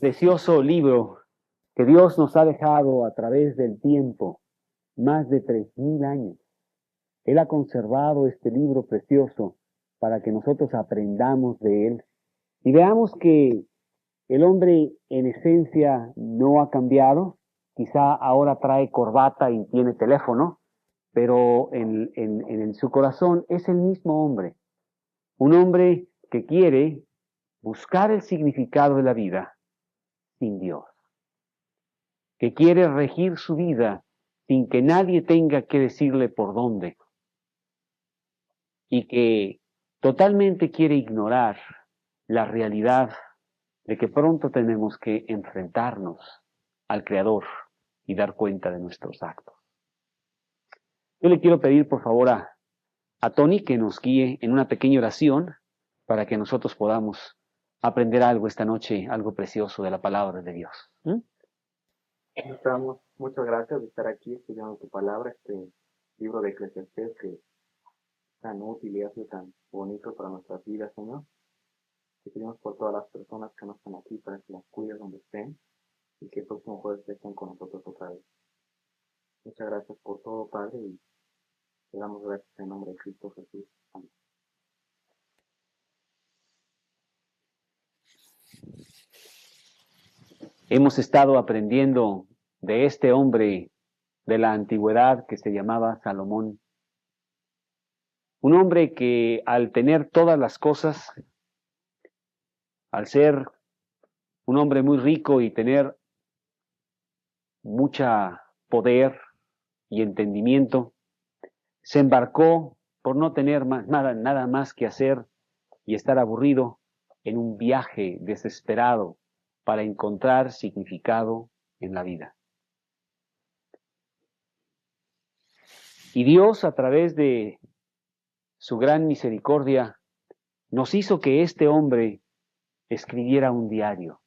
Precioso libro que Dios nos ha dejado a través del tiempo, más de 3000 años. Él ha conservado este libro precioso para que nosotros aprendamos de él y veamos que el hombre en esencia no ha cambiado. Quizá ahora trae corbata y tiene teléfono, pero en su corazón es el mismo hombre. Un hombre que quiere buscar el significado de la vida sin Dios, que quiere regir su vida sin que nadie tenga que decirle por dónde, y que totalmente quiere ignorar la realidad de que pronto tenemos que enfrentarnos al Creador y dar cuenta de nuestros actos. Yo le quiero pedir por favor a Tony que nos guíe en una pequeña oración para que nosotros podamos aprender algo esta noche, algo precioso de la palabra de Dios. Estamos, muchas gracias de estar aquí estudiando tu palabra, este libro de Eclesiastés que es tan útil y ha sido tan bonito para nuestras vidas, Señor. Te pedimos por todas las personas que no están aquí para que las cuides donde estén y que el próximo jueves estén con nosotros otra vez. Muchas gracias por todo, Padre, y te damos gracias en nombre de Cristo Jesús. Amén. Hemos estado aprendiendo de este hombre de la antigüedad que se llamaba Salomón. Un hombre que al tener todas las cosas, al ser un hombre muy rico y tener mucha poder y entendimiento, se embarcó por no tener nada más que hacer y estar aburrido en un viaje desesperado para encontrar significado en la vida. Y Dios, a través de su gran misericordia, nos hizo que este hombre escribiera un diario,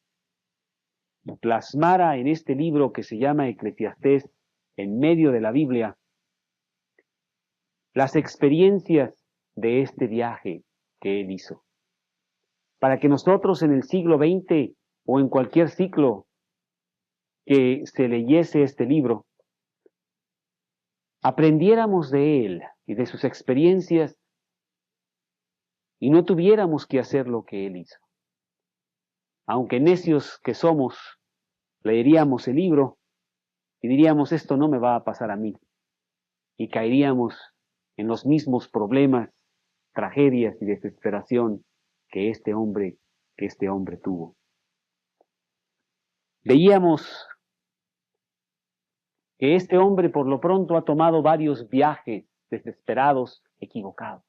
y plasmara en este libro que se llama Eclesiastés, en medio de la Biblia, las experiencias de este viaje que él hizo, para que nosotros en el siglo XX o en cualquier ciclo que se leyese este libro, aprendiéramos de él y de sus experiencias y no tuviéramos que hacer lo que él hizo. Aunque necios que somos, leeríamos el libro y diríamos, esto no me va a pasar a mí, y caeríamos en los mismos problemas, tragedias y desesperación que este hombre tuvo. Veíamos que este hombre por lo pronto ha tomado varios viajes desesperados, equivocados.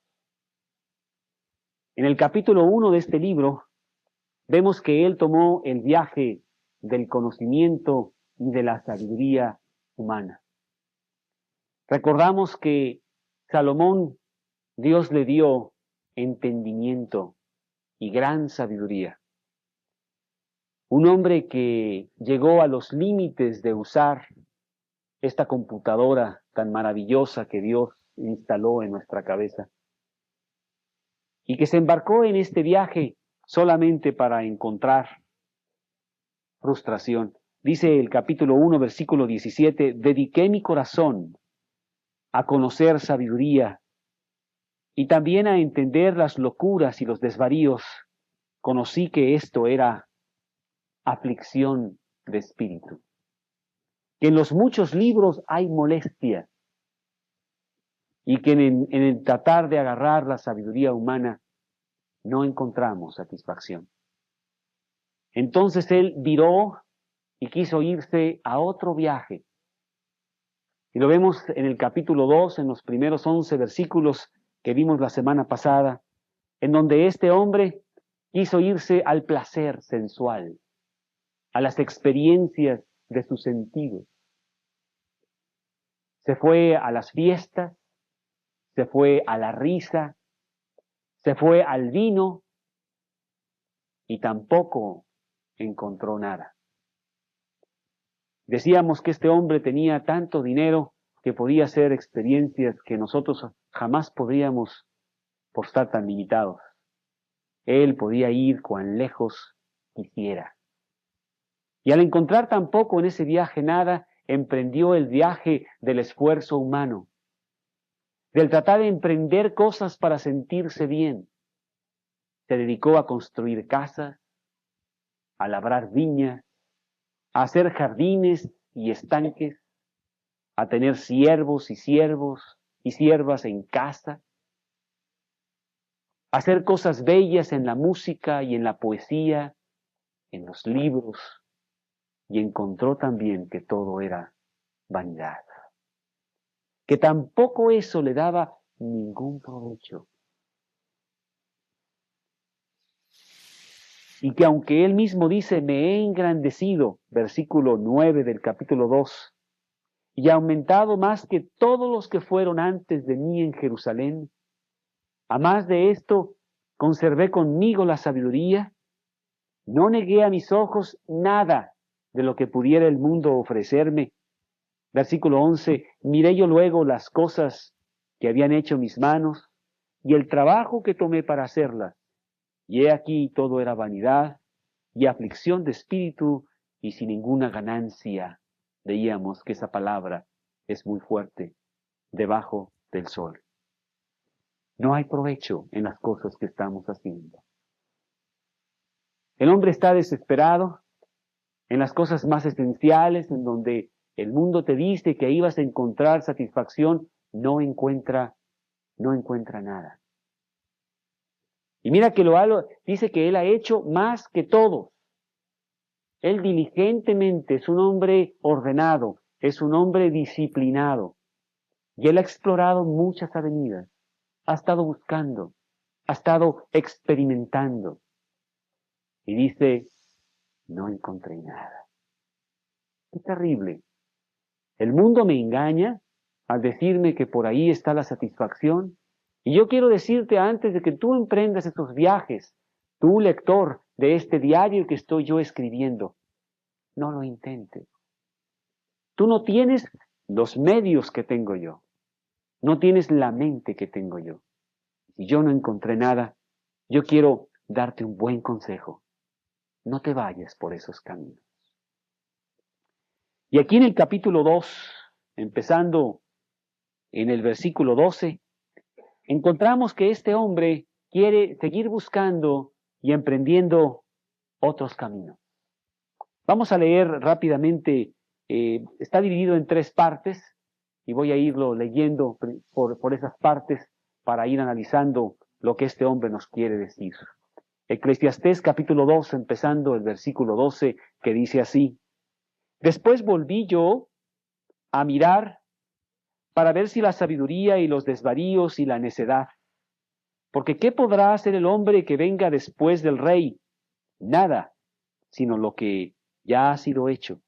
En el capítulo 1 de este libro vemos que él tomó el viaje del conocimiento y de la sabiduría humana. Recordamos que Salomón, Dios le dio entendimiento y gran sabiduría. Un hombre que llegó a los límites de usar esta computadora tan maravillosa que Dios instaló en nuestra cabeza y que se embarcó en este viaje solamente para encontrar frustración. Dice el capítulo 1, versículo 17, dediqué mi corazón a conocer sabiduría y también a entender las locuras y los desvaríos. Conocí que esto era aflicción de espíritu, que en los muchos libros hay molestia y que en el tratar de agarrar la sabiduría humana no encontramos satisfacción. Entonces él viró y quiso irse a otro viaje. Y lo vemos en el capítulo 2, en los primeros 11 versículos que vimos la semana pasada, en donde este hombre quiso irse al placer sensual, a las experiencias de sus sentidos. Se fue a las fiestas, se fue a la risa, se fue al vino y tampoco encontró nada. Decíamos que este hombre tenía tanto dinero que podía hacer experiencias que nosotros jamás podríamos por estar tan limitados. Él podía ir cuan lejos quisiera. Y al encontrar tampoco en ese viaje nada, emprendió el viaje del esfuerzo humano, del tratar de emprender cosas para sentirse bien. Se dedicó a construir casas, a labrar viñas, a hacer jardines y estanques, a tener siervos y siervas en casa, a hacer cosas bellas en la música y en la poesía, en los libros, y encontró también que todo era vanidad, que tampoco eso le daba ningún provecho, y que aunque él mismo dice, me he engrandecido, versículo 9 del capítulo 2, y aumentado más que todos los que fueron antes de mí en Jerusalén, a más de esto, conservé conmigo la sabiduría, no negué a mis ojos nada de lo que pudiera el mundo ofrecerme. Versículo 11, miré yo luego las cosas que habían hecho mis manos y el trabajo que tomé para hacerlas. Y he aquí todo era vanidad y aflicción de espíritu y sin ninguna ganancia. Veíamos que esa palabra es muy fuerte, debajo del sol. No hay provecho en las cosas que estamos haciendo. El hombre está desesperado en las cosas más esenciales, en donde el mundo te dice que ibas a encontrar satisfacción, no encuentra nada. Y mira que dice que él ha hecho más que todos. Él diligentemente es un hombre ordenado, es un hombre disciplinado. Y él ha explorado muchas avenidas, ha estado buscando, ha estado experimentando. Y dice, no encontré nada. Qué terrible. El mundo me engaña al decirme que por ahí está la satisfacción. Y yo quiero decirte antes de que tú emprendas estos viajes, tú lector de este diario que estoy yo escribiendo, no lo intentes. Tú no tienes los medios que tengo yo. No tienes la mente que tengo yo. Si yo no encontré nada, yo quiero darte un buen consejo. No te vayas por esos caminos. Y aquí en el capítulo 2, empezando en el versículo 12, encontramos que este hombre quiere seguir buscando y emprendiendo otros caminos. Vamos a leer rápidamente, está dividido en 3 partes y voy a irlo leyendo por esas partes para ir analizando lo que este hombre nos quiere decir. Eclesiastés capítulo 2, empezando el versículo 12, que dice así: Después volví yo a mirar para ver si la sabiduría y los desvaríos y la necedad. Porque ¿qué podrá hacer el hombre que venga después del rey? Nada, sino lo que ya ha sido hecho.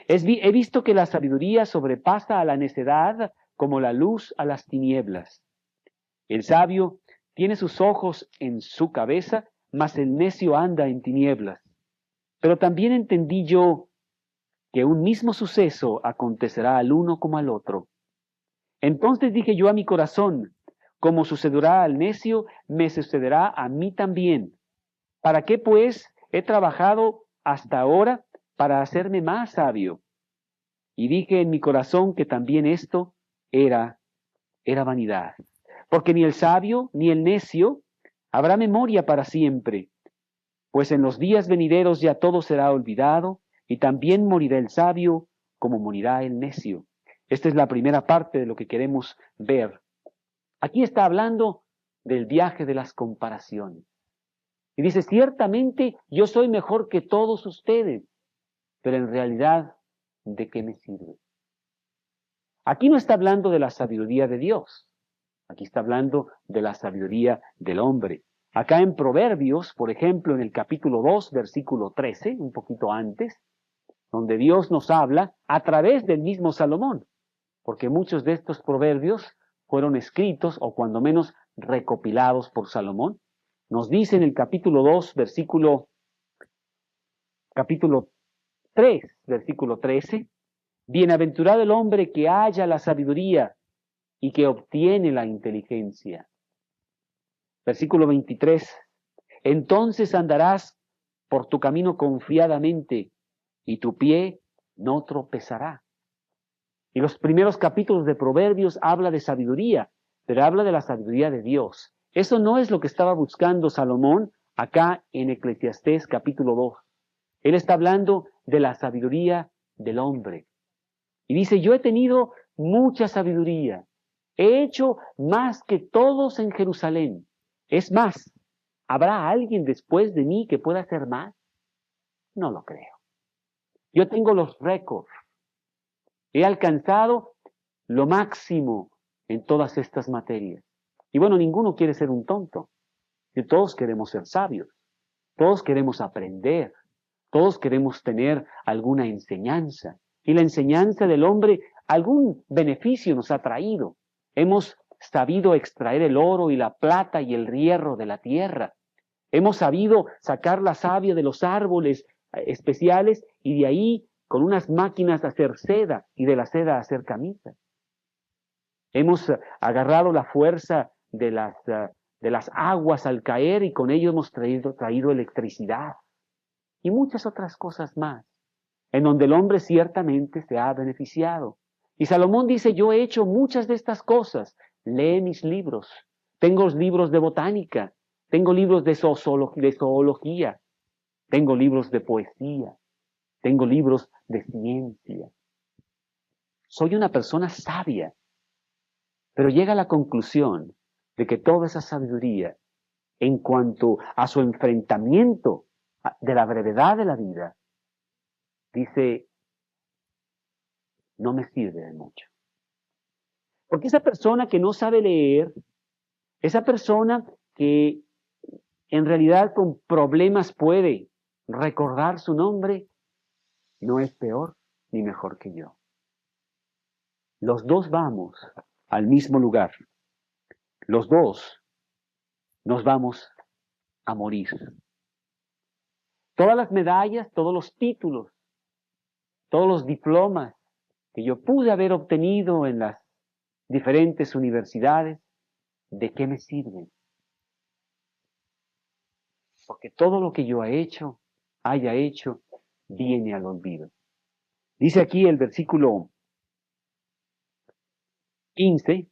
He visto que la sabiduría sobrepasa a la necedad como la luz a las tinieblas. El sabio tiene sus ojos en su cabeza, mas el necio anda en tinieblas. Pero también entendí yo que un mismo suceso acontecerá al uno como al otro. Entonces dije yo a mi corazón, como sucederá al necio, me sucederá a mí también. ¿Para qué, pues, he trabajado hasta ahora para hacerme más sabio? Y dije en mi corazón que también esto era vanidad. Porque ni el sabio ni el necio habrá memoria para siempre, pues en los días venideros ya todo será olvidado, y también morirá el sabio como morirá el necio. Esta es la primera parte de lo que queremos ver. Aquí está hablando del viaje de las comparaciones. Y dice, ciertamente yo soy mejor que todos ustedes, pero en realidad, ¿de qué me sirve? Aquí no está hablando de la sabiduría de Dios, aquí está hablando de la sabiduría del hombre. Acá en Proverbios, por ejemplo, en el capítulo 2, versículo 13, un poquito antes, donde Dios nos habla a través del mismo Salomón, porque muchos de estos proverbios fueron escritos o cuando menos recopilados por Salomón. Nos dice en el capítulo 2, capítulo 3, versículo 13, bienaventurado el hombre que halla la sabiduría y que obtiene la inteligencia. Versículo 23, entonces andarás por tu camino confiadamente y tu pie no tropezará. Y los primeros capítulos de Proverbios habla de sabiduría, pero habla de la sabiduría de Dios. Eso no es lo que estaba buscando Salomón acá en Eclesiastés capítulo 2. Él está hablando de la sabiduría del hombre. Y dice, yo he tenido mucha sabiduría. He hecho más que todos en Jerusalén. Es más, ¿habrá alguien después de mí que pueda hacer más? No lo creo. Yo tengo los récords. He alcanzado lo máximo en todas estas materias. Y bueno, ninguno quiere ser un tonto. Y todos queremos ser sabios. Todos queremos aprender. Todos queremos tener alguna enseñanza. Y la enseñanza del hombre algún beneficio nos ha traído. Hemos sabido extraer el oro y la plata y el hierro de la tierra. Hemos sabido sacar la savia de los árboles especiales y de ahí con unas máquinas hacer seda y de la seda hacer camisas. Hemos agarrado la fuerza de las aguas al caer y con ello hemos traído electricidad y muchas otras cosas más, en donde el hombre ciertamente se ha beneficiado. Y Salomón dice, yo he hecho muchas de estas cosas, lee mis libros, tengo los libros de botánica, tengo libros de zoología, tengo libros de poesía, tengo libros de ciencia. Soy una persona sabia, pero llega a la conclusión de que toda esa sabiduría, en cuanto a su enfrentamiento de la brevedad de la vida, dice, no me sirve de mucho. Porque esa persona que no sabe leer, esa persona que en realidad con problemas puede recordar su nombre, no es peor ni mejor que yo. Los dos vamos al mismo lugar. Los dos nos vamos a morir. Todas las medallas, todos los títulos, todos los diplomas que yo pude haber obtenido en las diferentes universidades, ¿de qué me sirven? Porque todo lo que yo haya hecho, viene al olvido. Dice aquí el versículo 15,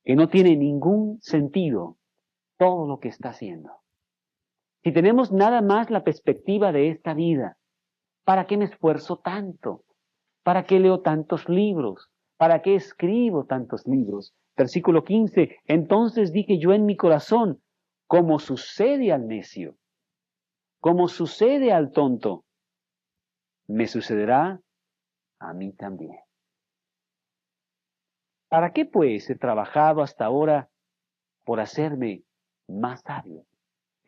que no tiene ningún sentido todo lo que está haciendo. Si tenemos nada más la perspectiva de esta vida, ¿para qué me esfuerzo tanto? ¿Para qué leo tantos libros? ¿Para qué escribo tantos libros? Versículo 15, entonces dije yo en mi corazón, como sucede al necio, como sucede al tonto, me sucederá a mí también. ¿Para qué pues he trabajado hasta ahora por hacerme más sabio?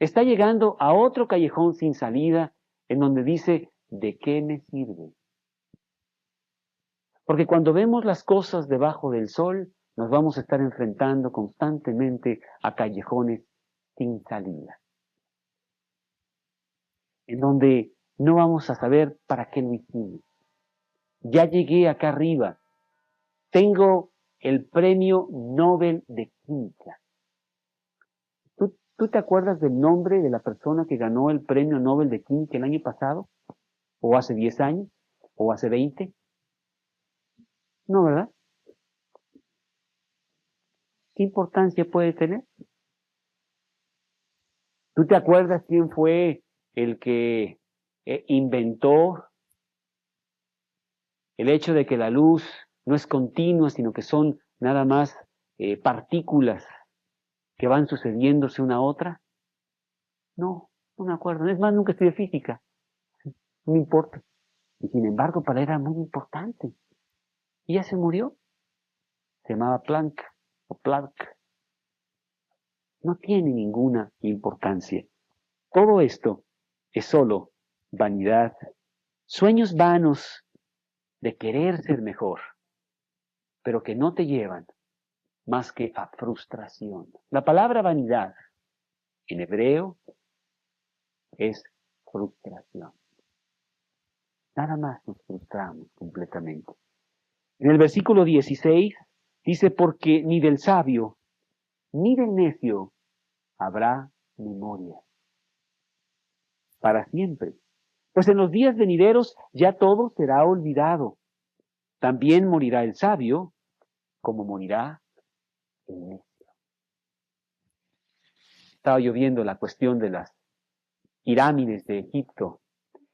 Está llegando a otro callejón sin salida en donde dice, ¿de qué me sirve? Porque cuando vemos las cosas debajo del sol, nos vamos a estar enfrentando constantemente a callejones sin salida, en donde no vamos a saber para qué lo hicimos. Ya llegué acá arriba, tengo el premio Nobel de Química. ¿Tú te acuerdas del nombre de la persona que ganó el premio Nobel de Química el año pasado? ¿O hace 10 años? ¿O hace 20? No, ¿verdad? ¿Qué importancia puede tener? ¿Tú te acuerdas quién fue el que inventó el hecho de que la luz no es continua, sino que son nada más partículas que van sucediéndose una a otra? No, no me acuerdo. Es más, nunca estudié física. No me importa. Y sin embargo, para él era muy importante. Y ya se murió. Se llamaba Planck o Planck. No tiene ninguna importancia. Todo esto es solo vanidad, sueños vanos de querer ser mejor, pero que no te llevan más que a frustración. La palabra vanidad en hebreo es frustración. Nada más nos frustramos completamente. En el versículo 16 dice, porque ni del sabio ni del necio habrá memoria para siempre. Pues en los días venideros ya todo será olvidado. También morirá el sabio, como morirá el necio. Estaba yo viendo la cuestión de las pirámides de Egipto,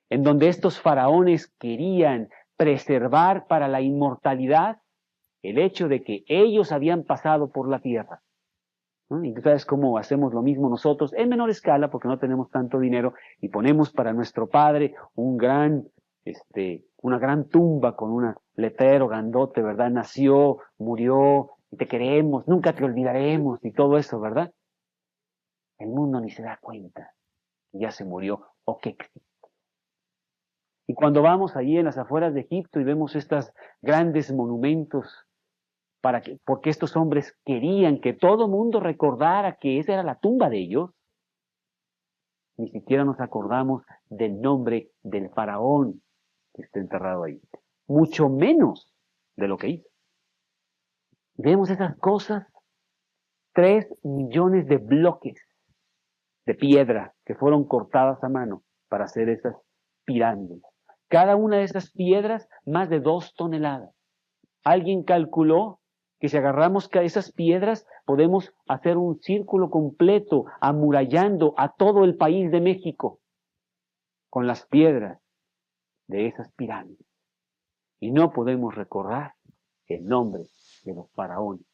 en donde estos faraones querían preservar para la inmortalidad el hecho de que ellos habían pasado por la tierra. ¿No? Y tú sabes cómo hacemos lo mismo nosotros, en menor escala, porque no tenemos tanto dinero, y ponemos para nuestro padre una gran tumba con un letrero grandote, ¿verdad? Nació, murió, y te queremos, nunca te olvidaremos, y todo eso, ¿verdad? El mundo ni se da cuenta, ya se murió, o que existe. Y cuando vamos allí en las afueras de Egipto y vemos estos grandes monumentos, porque estos hombres querían que todo mundo recordara que esa era la tumba de ellos, ni siquiera nos acordamos del nombre del faraón que está enterrado ahí, mucho menos de lo que hizo. Vemos esas cosas, 3 millones de bloques de piedra que fueron cortadas a mano para hacer esas pirámides. Cada una de esas piedras, más de 2 toneladas. Alguien calculó que si agarramos esas piedras, podemos hacer un círculo completo, amurallando a todo el país de México con las piedras de esas pirámides. Y no podemos recordar el nombre de los faraones.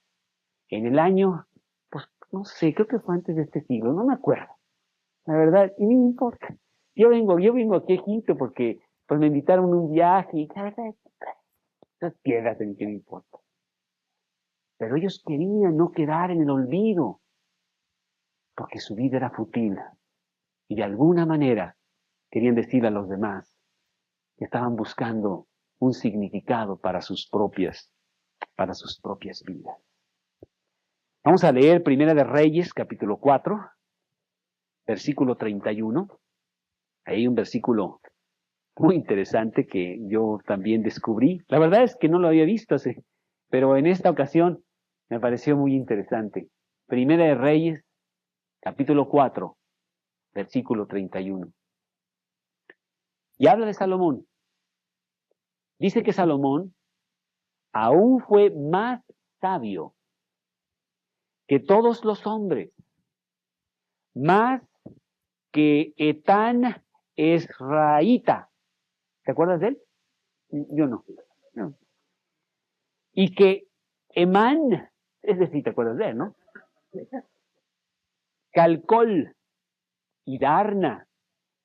En el año, pues no sé, creo que fue antes de este siglo, no me acuerdo. La verdad, y ni me importa. Yo vengo aquí a Egipto porque pues me invitaron a un viaje y la verdad, esas piedras en que me importa. Pero ellos querían no quedar en el olvido, porque su vida era fútil. Y de alguna manera querían decir a los demás que estaban buscando un significado para sus propias vidas. Vamos a leer Primera de Reyes, capítulo 4, versículo 31. Ahí hay un versículo muy interesante que yo también descubrí. La verdad es que no lo había visto, pero en esta ocasión me pareció muy interesante. Primera de Reyes, capítulo 4, versículo 31. Y habla de Salomón. Dice que Salomón aún fue más sabio que todos los hombres, más que Etán Esraíta. ¿Te acuerdas de él? Yo no. Y que Emán, es decir, ¿te acuerdas de él, no? Calcol y Darna,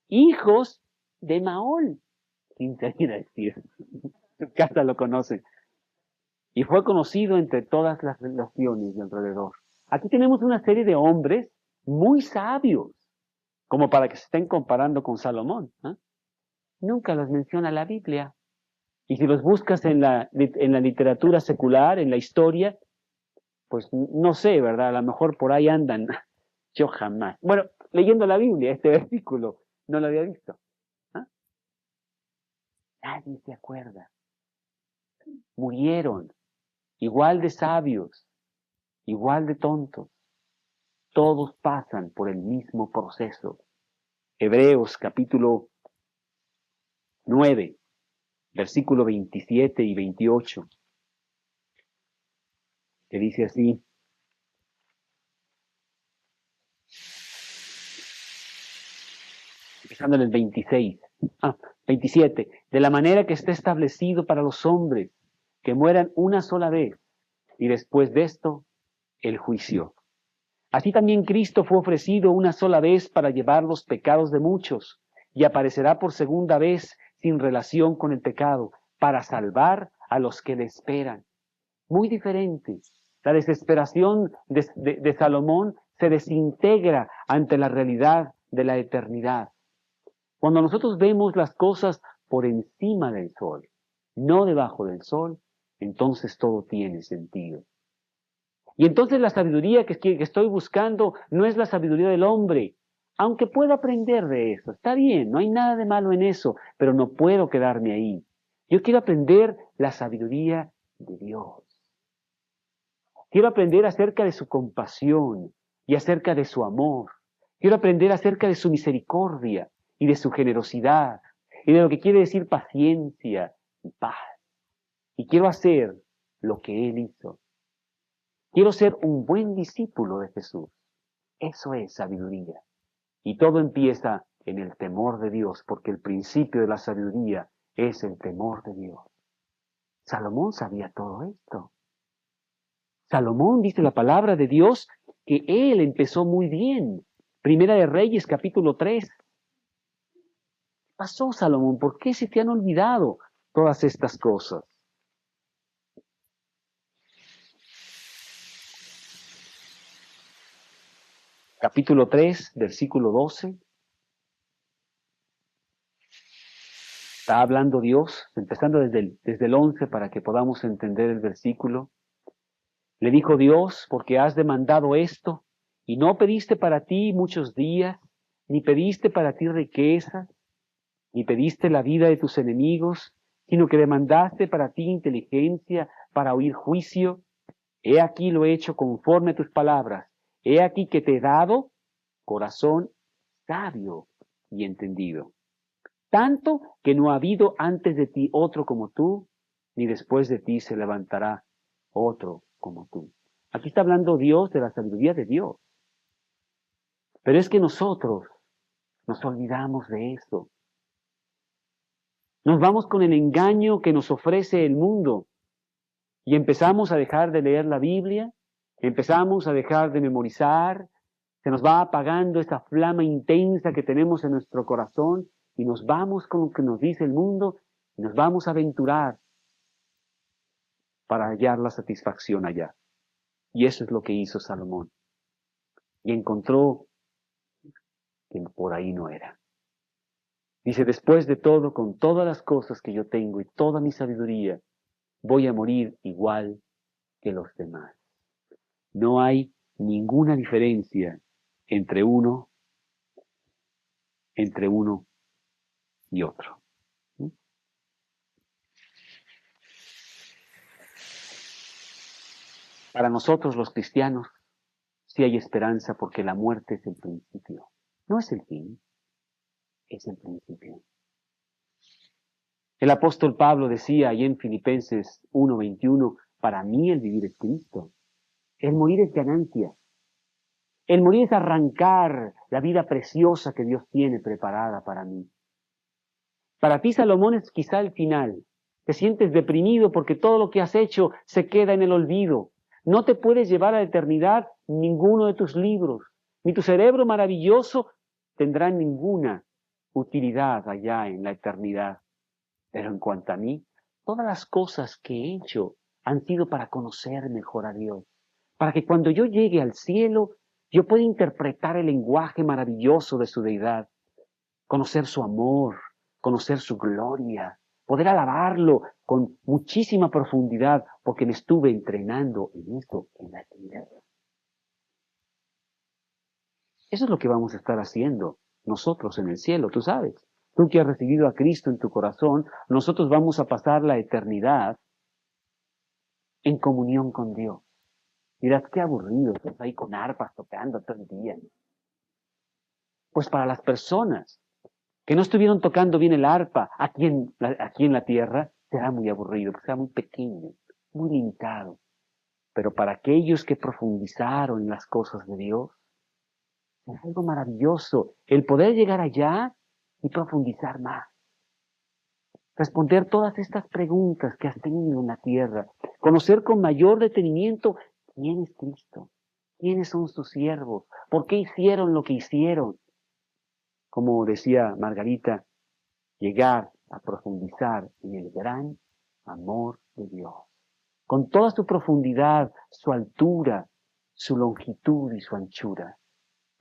hijos de Maol. ¿Quién te quiere decir? Tu casa lo conoce. Y fue conocido entre todas las naciones de alrededor. Aquí tenemos una serie de hombres muy sabios, como para que se estén comparando con Salomón. ¿Eh? Nunca los menciona la Biblia. Y si los buscas en la literatura secular, en la historia, pues no sé, ¿verdad? A lo mejor por ahí andan. Yo jamás. Bueno, leyendo la Biblia, este versículo, no lo había visto. ¿Ah? Nadie se acuerda. Murieron, igual de sabios, igual de tontos. Todos pasan por el mismo proceso. Hebreos capítulo 9, versículo 27 y 28, que dice así: empezando en el 27, de la manera que está establecido para los hombres, que mueran una sola vez, y después de esto, el juicio. Así también Cristo fue ofrecido una sola vez para llevar los pecados de muchos, y aparecerá por segunda vez sin relación con el pecado, para salvar a los que le esperan. Muy diferente. La desesperación de Salomón se desintegra ante la realidad de la eternidad. Cuando nosotros vemos las cosas por encima del sol, no debajo del sol, entonces todo tiene sentido. Y entonces la sabiduría que estoy buscando no es la sabiduría del hombre, aunque pueda aprender de eso. Está bien, no hay nada de malo en eso, pero no puedo quedarme ahí. Yo quiero aprender la sabiduría de Dios. Quiero aprender acerca de su compasión y acerca de su amor. Quiero aprender acerca de su misericordia y de su generosidad. y de lo que quiere decir paciencia y paz. Y quiero hacer lo que Él hizo. Quiero ser un buen discípulo de Jesús. Eso es sabiduría. Y todo empieza en el temor de Dios, porque el principio de la sabiduría es el temor de Dios. Salomón sabía todo esto. Salomón, dice la palabra de Dios, que él empezó muy bien. Primera de Reyes, capítulo 3. ¿Qué pasó, Salomón? ¿Por qué se te han olvidado todas estas cosas? Capítulo 3, versículo 12. Está hablando Dios, empezando desde el 11 para que podamos entender el versículo. Le dijo Dios, porque has demandado esto, y no pediste para ti muchos días, ni pediste para ti riquezas, ni pediste la vida de tus enemigos, sino que demandaste para ti inteligencia, para oír juicio. He aquí lo he hecho conforme a tus palabras. He aquí que te he dado corazón sabio y entendido. Tanto que no ha habido antes de ti otro como tú, ni después de ti se levantará otro como tú. Aquí está hablando Dios de la sabiduría de Dios. Pero es que nosotros nos olvidamos de eso. Nos vamos con el engaño que nos ofrece el mundo y empezamos a dejar de leer la Biblia, empezamos a dejar de memorizar, se nos va apagando esa flama intensa que tenemos en nuestro corazón y nos vamos con lo que nos dice el mundo y nos vamos a aventurar para hallar la satisfacción allá. Y eso es lo que hizo Salomón. Y encontró que por ahí no era. Dice, después de todo, con todas las cosas que yo tengo y toda mi sabiduría, voy a morir igual que los demás. No hay ninguna diferencia entre uno y otro. Para nosotros los cristianos, sí hay esperanza porque la muerte es el principio. No es el fin, es el principio. El apóstol Pablo decía ahí en Filipenses 1:21, para mí el vivir es Cristo. El morir es ganancia. El morir es arrancar la vida preciosa que Dios tiene preparada para mí. Para ti, Salomón, es quizá el final. Te sientes deprimido porque todo lo que has hecho se queda en el olvido. No te puedes llevar a la eternidad ninguno de tus libros, ni tu cerebro maravilloso tendrá ninguna utilidad allá en la eternidad. Pero en cuanto a mí, todas las cosas que he hecho han sido para conocer mejor a Dios, para que cuando yo llegue al cielo, yo pueda interpretar el lenguaje maravilloso de su deidad, conocer su amor, conocer su gloria, poder alabarlo con muchísima profundidad, porque me estuve entrenando en esto en la eternidad. Eso es lo que vamos a estar haciendo nosotros en el cielo, tú sabes. Tú que has recibido a Cristo en tu corazón, nosotros vamos a pasar la eternidad en comunión con Dios. Dirás, qué aburrido, estás ahí con arpas tocando todo el día. Pues para las personas que no estuvieron tocando bien el arpa aquí en la tierra, será muy aburrido, porque será muy pequeño, muy limitado. Pero para aquellos que profundizaron en las cosas de Dios, es algo maravilloso el poder llegar allá y profundizar más. Responder todas estas preguntas que has tenido en la tierra. Conocer con mayor detenimiento quién es Cristo, quiénes son sus siervos, por qué hicieron lo que hicieron. Como decía Margarita, llegar a profundizar en el gran amor de Dios. Con toda su profundidad, su altura, su longitud y su anchura.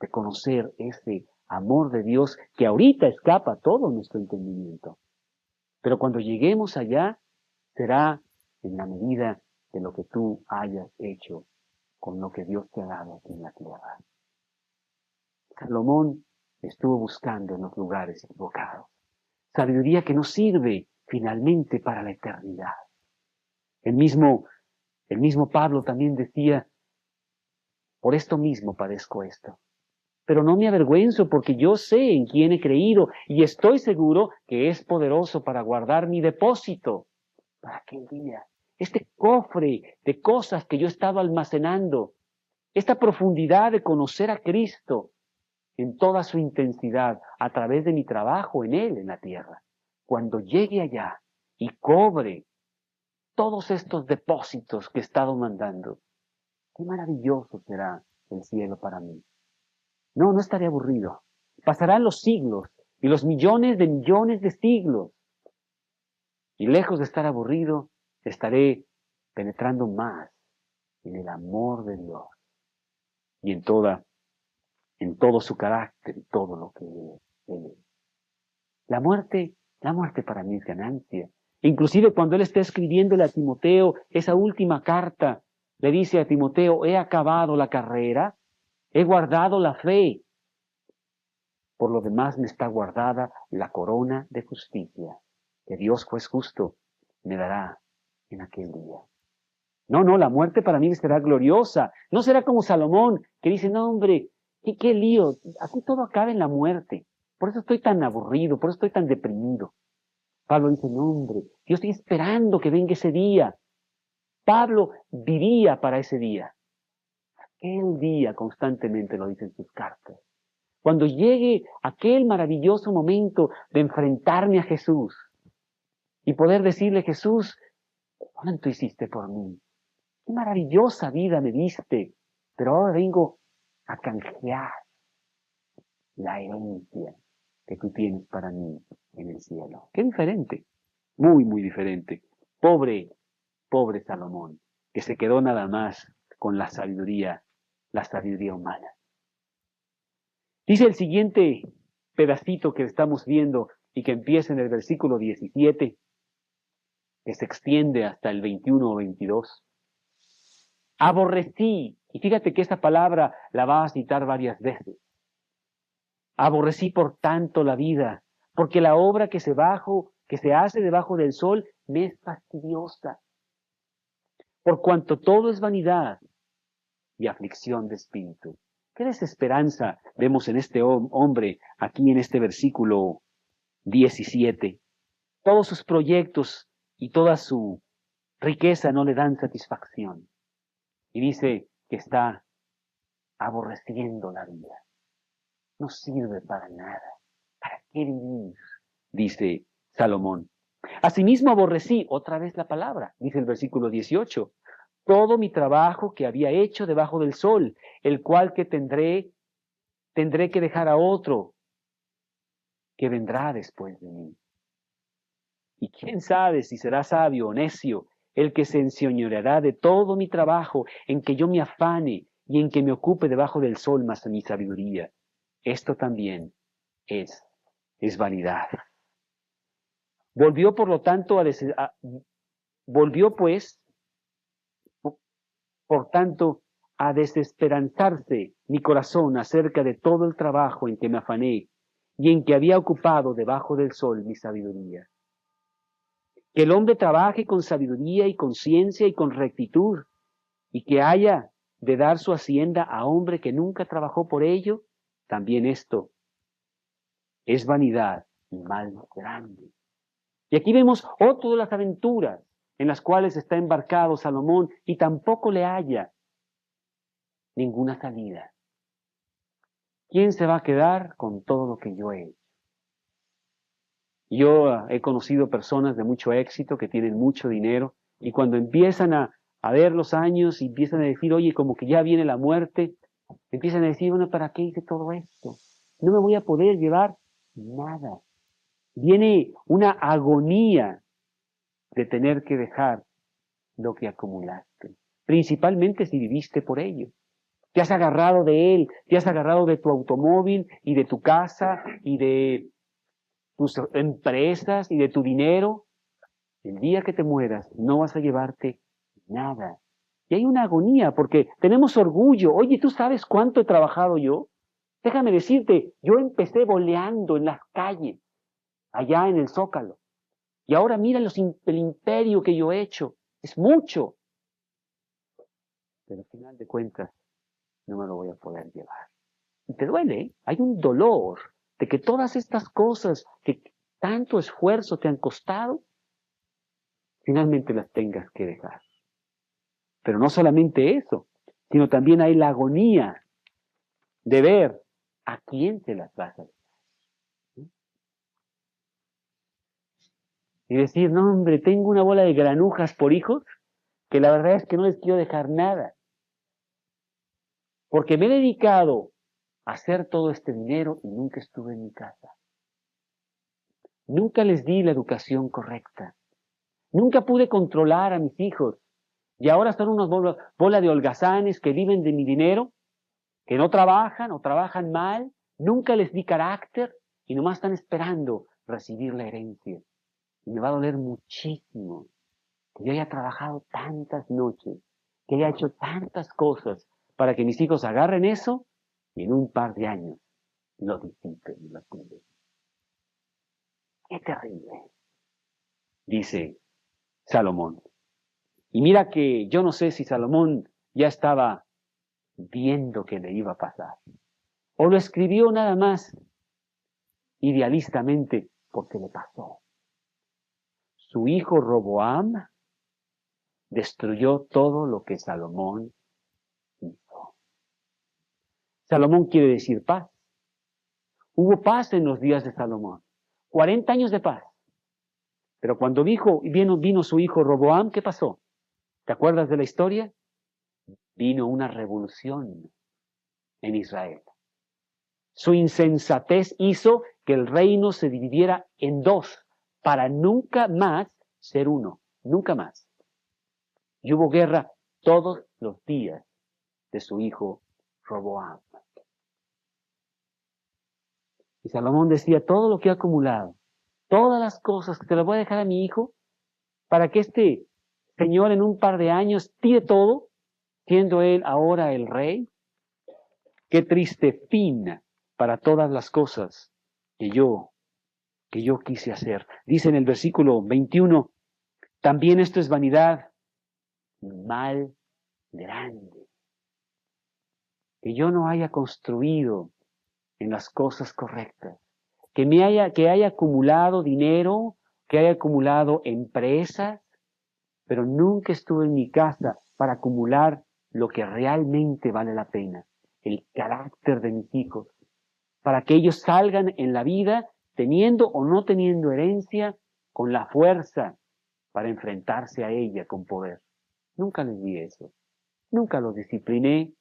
De conocer ese amor de Dios que ahorita escapa todo nuestro entendimiento. Pero cuando lleguemos allá, será en la medida de lo que tú hayas hecho con lo que Dios te ha dado aquí en la tierra. Salomón estuvo buscando en los lugares equivocados. Sabiduría que no sirve finalmente para la eternidad. El mismo Pablo también decía, por esto mismo padezco esto. pero no me avergüenzo porque yo sé en quién he creído y estoy seguro que es poderoso para guardar mi depósito para aquel día. Este cofre de cosas que yo he estado almacenando, esta profundidad de conocer a Cristo en toda su intensidad a través de mi trabajo en Él, en la tierra. Cuando llegue allá y cobre todos estos depósitos que he estado mandando, qué maravilloso será el cielo para mí. No, no estaré aburrido. Pasarán los siglos y los millones de siglos. Y lejos de estar aburrido, estaré penetrando más en el amor de Dios y en todo su carácter y todo lo que Él es. La muerte para mí es ganancia. Inclusive cuando Él está escribiéndole a Timoteo esa última carta, le dice a Timoteo, he acabado la carrera, he guardado la fe. Por lo demás me está guardada la corona de justicia, que Dios, juez justo, me dará en aquel día. No, la muerte para mí será gloriosa. No será como Salomón, que dice, no hombre, qué lío, aquí todo acaba en la muerte. Por eso estoy tan aburrido, por eso estoy tan deprimido. Pablo dice, no hombre, yo estoy esperando que venga ese día. Pablo vivía para ese día. Aquel día constantemente lo dice en sus cartas. Cuando llegue aquel maravilloso momento de enfrentarme a Jesús y poder decirle, Jesús, ¿cuánto hiciste por mí? Qué maravillosa vida me diste, pero ahora vengo a canjear la herencia que tú tienes para mí en el cielo. Qué diferente, muy, muy diferente. Pobre Salomón, que se quedó nada más con la sabiduría humana. Dice el siguiente pedacito que estamos viendo y que empieza en el versículo 17, que se extiende hasta el 21 o 22. Aborrecí, y fíjate que esta palabra la va a citar varias veces. Aborrecí por tanto la vida, porque la obra que se hace debajo del sol me es fastidiosa. Por cuanto todo es vanidad y aflicción de espíritu. Qué desesperanza vemos en este hombre aquí en este versículo 17. Todos sus proyectos y toda su riqueza no le dan satisfacción. Y dice que está aborreciendo la vida. No sirve para nada. ¿Para qué vivir? Dice Salomón. Asimismo aborrecí, otra vez la palabra, dice el versículo 18, todo mi trabajo que había hecho debajo del sol, el cual que tendré que dejar a otro que vendrá después de mí. Y quién sabe si será sabio o necio el que se enseñoreará de todo mi trabajo, en que yo me afane y en que me ocupe debajo del sol más mi sabiduría. Esto también es vanidad. Volvió, por lo tanto, por tanto, a desesperanzarse mi corazón acerca de todo el trabajo en que me afané y en que había ocupado debajo del sol mi sabiduría. Que el hombre trabaje con sabiduría y con ciencia y con rectitud, y que haya de dar su hacienda a hombre que nunca trabajó por ello, también esto es vanidad y mal grande. Y aquí vemos otra de las aventuras en las cuales está embarcado Salomón y tampoco le halla ninguna salida. ¿Quién se va a quedar con todo lo que yo he hecho? Yo he conocido personas de mucho éxito que tienen mucho dinero y cuando empiezan a ver los años y empiezan a decir, oye, como que ya viene la muerte, empiezan a decir, bueno, ¿para qué hice todo esto? No me voy a poder llevar nada. Viene una agonía de tener que dejar lo que acumulaste, principalmente si viviste por ello. Te has agarrado de él, te has agarrado de tu automóvil y de tu casa y de tus empresas y de tu dinero. El día que te mueras no vas a llevarte nada. Y hay una agonía porque tenemos orgullo. Oye, ¿tú sabes cuánto he trabajado yo? Déjame decirte, yo empecé boleando en las calles, allá en el Zócalo. Y ahora mira el imperio que yo he hecho. Es mucho. Pero al final de cuentas, no me lo voy a poder llevar. te duele, ¿eh? Hay un dolor de que todas estas cosas que tanto esfuerzo te han costado, finalmente las tengas que dejar. Pero no solamente eso, sino también hay la agonía de ver a quién te las vas a dejar. Y decir, no hombre, tengo una bola de granujas por hijos, que la verdad es que no les quiero dejar nada. Porque me he dedicado a hacer todo este dinero y nunca estuve en mi casa. Nunca les di la educación correcta. Nunca pude controlar a mis hijos. Y ahora son unos bola de holgazanes que viven de mi dinero, que no trabajan o trabajan mal. Nunca les di carácter y nomás están esperando recibir la herencia. Y me va a doler muchísimo que yo haya trabajado tantas noches, que haya hecho tantas cosas para que mis hijos agarren eso y en un par de años lo disipen y lo tiren. ¡Qué terrible! Dice Salomón. Y mira que yo no sé si Salomón ya estaba viendo que le iba a pasar, o lo escribió nada más idealistamente porque le pasó. Su hijo Roboam destruyó todo lo que Salomón hizo. Salomón quiere decir paz. Hubo paz en los días de Salomón. 40 años de paz. Pero cuando vino su hijo Roboam, ¿qué pasó? ¿Te acuerdas de la historia? Vino una revolución en Israel. Su insensatez hizo que el reino se dividiera en dos para nunca más ser uno. Nunca más. Y hubo guerra todos los días de su hijo Roboam. Y Salomón decía, todo lo que ha acumulado, todas las cosas que te las voy a dejar a mi hijo, para que este señor en un par de años tire todo, siendo él ahora el rey. Qué triste fin para todas las cosas que yo quise hacer. Dice en el versículo 21, también esto es vanidad, mal grande. Que yo no haya construido en las cosas correctas, que haya acumulado dinero, que haya acumulado empresas, pero nunca estuve en mi casa para acumular lo que realmente vale la pena, el carácter de mis hijos, para que ellos salgan en la vida teniendo o no teniendo herencia, con la fuerza para enfrentarse a ella con poder. Nunca les di eso, nunca los discipliné,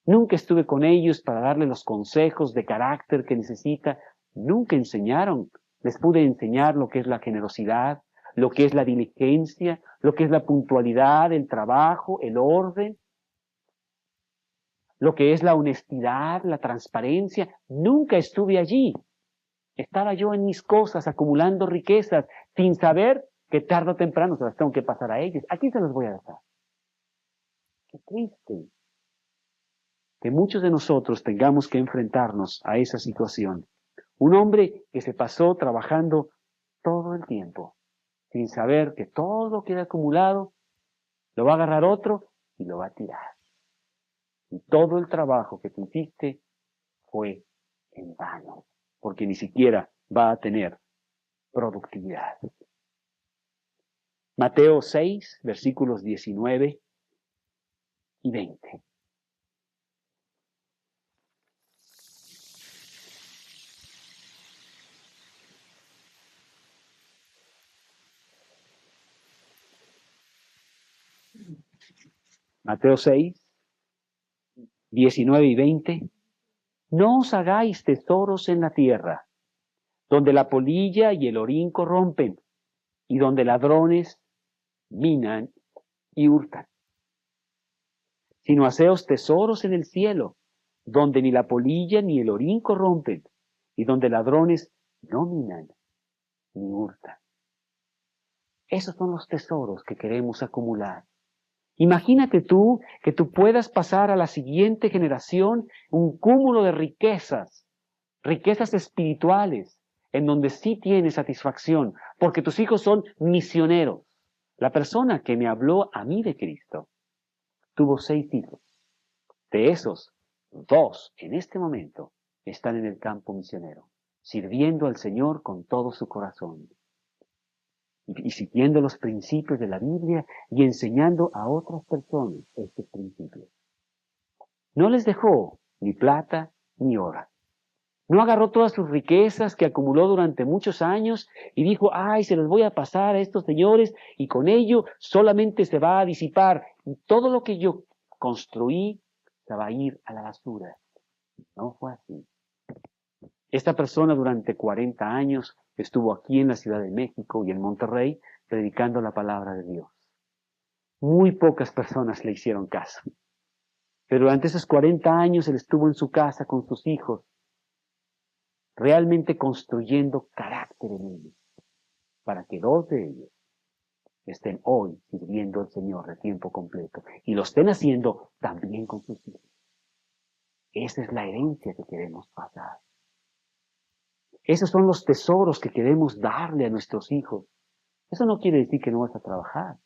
nunca estuve con ellos para darles los consejos de carácter que necesita, nunca enseñaron. Les pude enseñar lo que es la generosidad, lo que es la diligencia, lo que es la puntualidad, el trabajo, el orden, lo que es la honestidad, la transparencia. Nunca estuve allí. Estaba yo en mis cosas, acumulando riquezas, sin saber que tarde o temprano se las tengo que pasar a ellos. Aquí se las voy a dejar. Qué triste que muchos de nosotros tengamos que enfrentarnos a esa situación. Un hombre que se pasó trabajando todo el tiempo, sin saber que todo lo que ha acumulado lo va a agarrar otro y lo va a tirar. Y todo el trabajo que tú hiciste fue en vano, porque ni siquiera va a tener productividad. Mateo 6, versículos 19 y 20. Mateo 6, 19 y 20. No os hagáis tesoros en la tierra, donde la polilla y el orín corrompen, y donde ladrones minan y hurtan. Sino haceos tesoros en el cielo, donde ni la polilla ni el orín corrompen, y donde ladrones no minan ni hurtan. Esos son los tesoros que queremos acumular. Imagínate tú que tú puedas pasar a la siguiente generación un cúmulo de riquezas, riquezas espirituales, en donde sí tienes satisfacción, porque tus hijos son misioneros. La persona que me habló a mí de Cristo tuvo 6 hijos. De esos, 2 en este momento están en el campo misionero, sirviendo al Señor con todo su corazón y siguiendo los principios de la Biblia y enseñando a otras personas estos principios. No les dejó ni plata ni oro. No agarró todas sus riquezas que acumuló durante muchos años y dijo, ay, se los voy a pasar a estos señores y con ello solamente se va a disipar y todo lo que yo construí se va a ir a la basura. No fue así. Esta persona durante 40 años estuvo aquí en la Ciudad de México y en Monterrey predicando la palabra de Dios. Muy pocas personas le hicieron caso. Pero durante esos 40 años él estuvo en su casa con sus hijos, realmente construyendo carácter en ellos, para que 2 de ellos estén hoy sirviendo al Señor de tiempo completo y lo estén haciendo también con sus hijos. Esa es la herencia que queremos pasar. Esos son los tesoros que queremos darle a nuestros hijos. Eso no quiere decir que no vas a trabajar.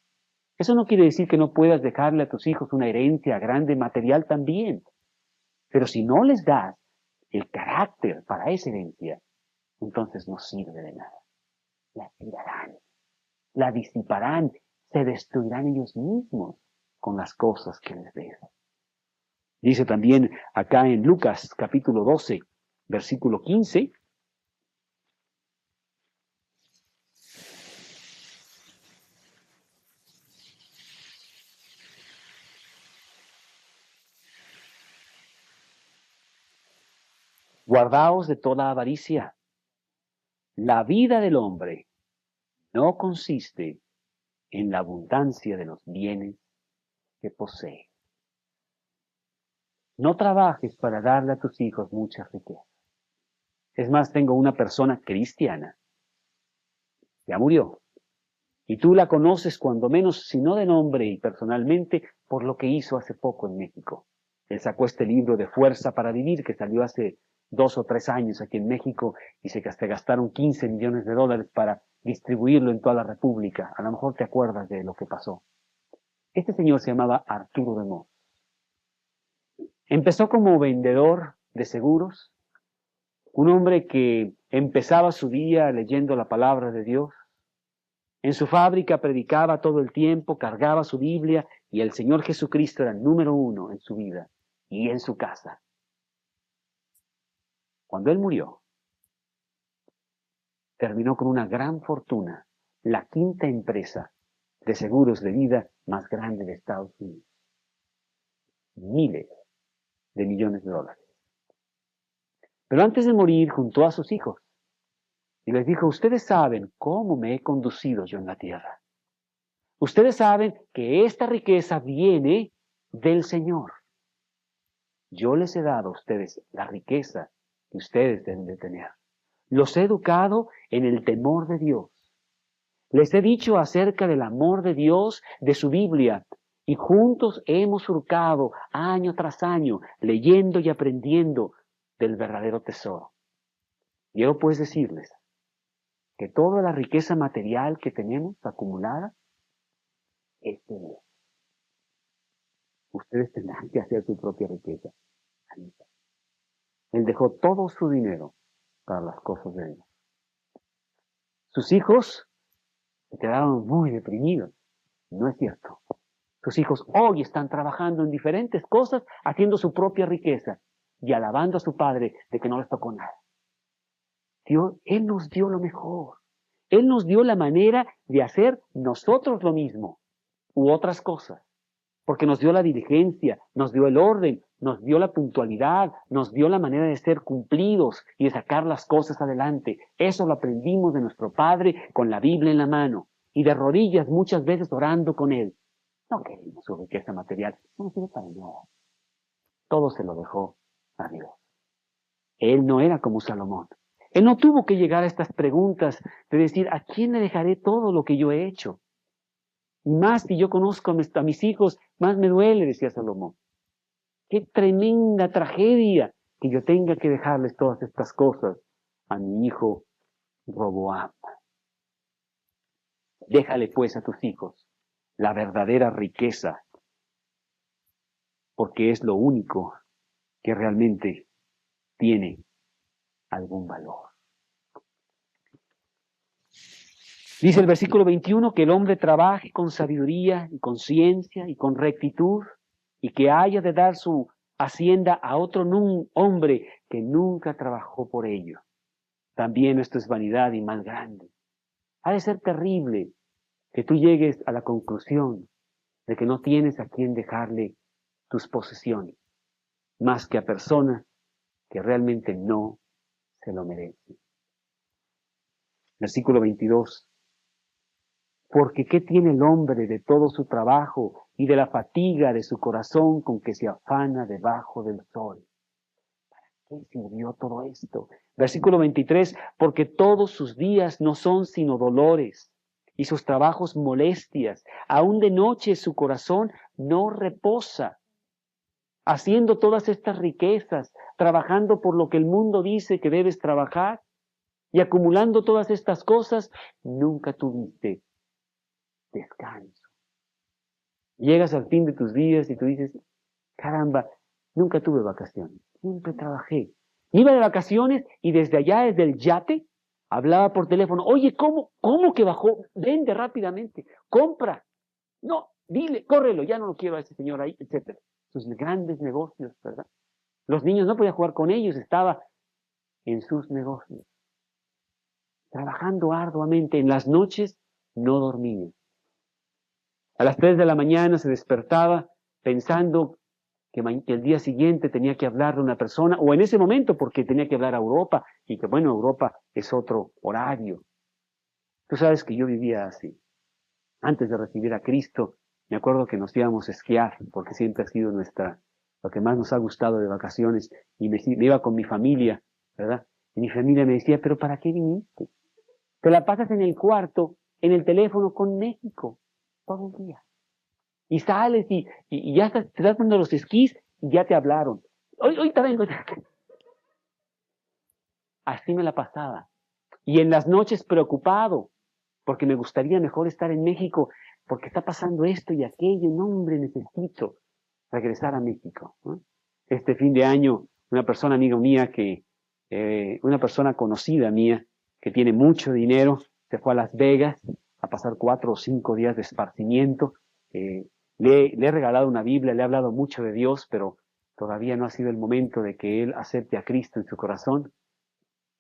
Eso no quiere decir que no puedas dejarle a tus hijos una herencia grande, material también. Pero si no les das el carácter para esa herencia, entonces no sirve de nada. La tirarán, la disiparán, se destruirán ellos mismos con las cosas que les des. Dice también acá en Lucas capítulo 12, versículo 15, guardaos de toda avaricia. La vida del hombre no consiste en la abundancia de los bienes que posee. No trabajes para darle a tus hijos mucha riqueza. Es más, tengo una persona cristiana, ya murió, y tú la conoces cuando menos, si no de nombre y personalmente, por lo que hizo hace poco en México. Él sacó este libro de Fuerza para Vivir, que salió hace 2 o 3 años aquí en México, y se gastaron $15 millones para distribuirlo en toda la República. A lo mejor te acuerdas de lo que pasó. Este señor se llamaba Arturo de Mos. Empezó como vendedor de seguros, un hombre que empezaba su día leyendo la palabra de Dios. En su fábrica predicaba todo el tiempo, cargaba su Biblia y el Señor Jesucristo era el número 1 en su vida y en su casa. Cuando él murió, terminó con una gran fortuna, la 5ª empresa de seguros de vida más grande de Estados Unidos. Miles de millones de dólares. Pero antes de morir, juntó a sus hijos y les dijo, ustedes saben cómo me he conducido yo en la tierra. Ustedes saben que esta riqueza viene del Señor. Yo les he dado a ustedes la riqueza que ustedes deben de tener. Los he educado en el temor de Dios. Les he dicho acerca del amor de Dios, de su Biblia, y juntos hemos surcado año tras año, leyendo y aprendiendo del verdadero tesoro. Quiero pues decirles que toda la riqueza material que tenemos acumulada es de Dios. Ustedes tendrán que hacer su propia riqueza. Él dejó todo su dinero para las cosas de Dios. Sus hijos se quedaron muy deprimidos. No es cierto. Sus hijos hoy están trabajando en diferentes cosas, haciendo su propia riqueza y alabando a su padre de que no les tocó nada. Él nos dio lo mejor. Él nos dio la manera de hacer nosotros lo mismo u otras cosas. Porque nos dio la diligencia, nos dio el orden, nos dio la puntualidad, nos dio la manera de ser cumplidos y de sacar las cosas adelante. Eso lo aprendimos de nuestro Padre con la Biblia en la mano y de rodillas muchas veces orando con Él. No queremos su riqueza material, no sirve para nada. Todo se lo dejó a Dios. Él no era como Salomón. Él no tuvo que llegar a estas preguntas de decir, ¿a quién le dejaré todo lo que yo he hecho? Y más si yo conozco a mis hijos, más me duele, decía Salomón. Qué tremenda tragedia que yo tenga que dejarles todas estas cosas a mi hijo Roboam. Déjale pues a tus hijos la verdadera riqueza, porque es lo único que realmente tiene algún valor. Dice el versículo 21 que el hombre trabaje con sabiduría y con ciencia y con rectitud y que haya de dar su hacienda a otro hombre que nunca trabajó por ello. También esto es vanidad y mal grande. Ha de ser terrible que tú llegues a la conclusión de que no tienes a quien dejarle tus posesiones, más que a personas que realmente no se lo merecen. Versículo 22. Porque ¿qué tiene el hombre de todo su trabajo y de la fatiga de su corazón con que se afana debajo del sol? ¿Para qué sirvió todo esto? Versículo 23. Porque todos sus días no son sino dolores y sus trabajos molestias. Aún de noche su corazón no reposa. Haciendo todas estas riquezas, trabajando por lo que el mundo dice que debes trabajar y acumulando todas estas cosas, nunca tuviste descanso. Llegas al fin de tus días y tú dices, caramba, nunca tuve vacaciones, siempre trabajé. Iba de vacaciones y desde allá, desde el yate, hablaba por teléfono, oye, ¿cómo que bajó? Vende rápidamente, compra. No, dile, córrelo, ya no lo quiero a ese señor ahí, etcétera. Sus grandes negocios, ¿verdad? Los niños no podía jugar con ellos, estaba en sus negocios. Trabajando arduamente, en las noches no dormía. A las 3 de la mañana se despertaba pensando que el día siguiente tenía que hablarle a una persona, o en ese momento porque tenía que hablar a Europa, y que bueno, Europa es otro horario. Tú sabes que yo vivía así. Antes de recibir a Cristo, me acuerdo que nos íbamos a esquiar, porque siempre ha sido lo que más nos ha gustado de vacaciones, y me iba con mi familia, ¿verdad? Y mi familia me decía, ¿pero para qué viniste? Te la pasas en el cuarto, en el teléfono con México, todo el día. Y sales y ya te estás dando los esquís y ya te hablaron. Hoy te vengo. Así me la pasaba. Y en las noches preocupado, porque me gustaría mejor estar en México, porque está pasando esto y aquello. No, hombre, necesito regresar a México, ¿no? Este fin de año, una persona amiga mía una persona conocida mía, que tiene mucho dinero, se fue a Las Vegas a pasar 4 o 5 días de esparcimiento. Le he regalado una Biblia, le he hablado mucho de Dios, pero todavía no ha sido el momento de que él acepte a Cristo en su corazón.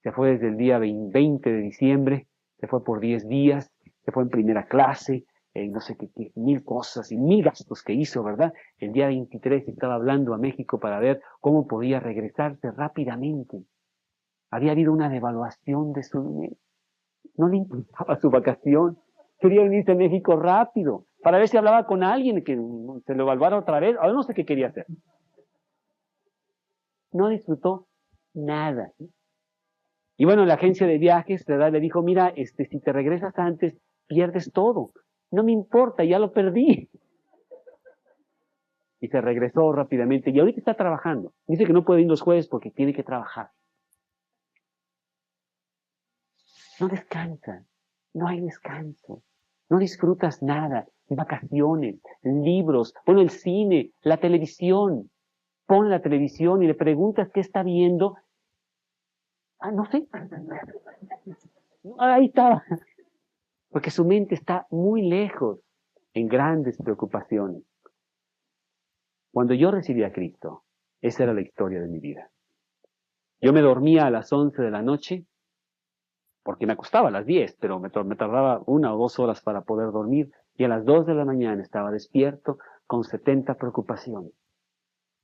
Se fue desde el día 20 de diciembre, se fue por 10 días, se fue en primera clase, no sé qué, 1000 cosas y 1000 gastos que hizo, ¿verdad? El día 23 estaba hablando a México para ver cómo podía regresarse rápidamente. Había habido una devaluación de su dinero. No le importaba su vacación. Quería venirse a México rápido, para ver si hablaba con alguien que se lo evaluara otra vez. Ahora no sé qué quería hacer. No disfrutó nada. Y bueno, la agencia de viajes, ¿verdad?, le dijo, mira, si te regresas antes, pierdes todo. No me importa, ya lo perdí. Y se regresó rápidamente. Y ahorita está trabajando. Dice que no puede ir los jueves porque tiene que trabajar. No descansa. No hay descanso. No disfrutas nada. Vacaciones, libros, bueno, el cine, la televisión. Pone la televisión y le preguntas qué está viendo. Ah, no sé. Ahí estaba. Porque su mente está muy lejos en grandes preocupaciones. Cuando yo recibí a Cristo, esa era la historia de mi vida. Yo me dormía a las 11 de la noche, porque me acostaba a las 10, pero me tardaba 1 o 2 horas para poder dormir, y a las 2 de la mañana estaba despierto con 70 preocupaciones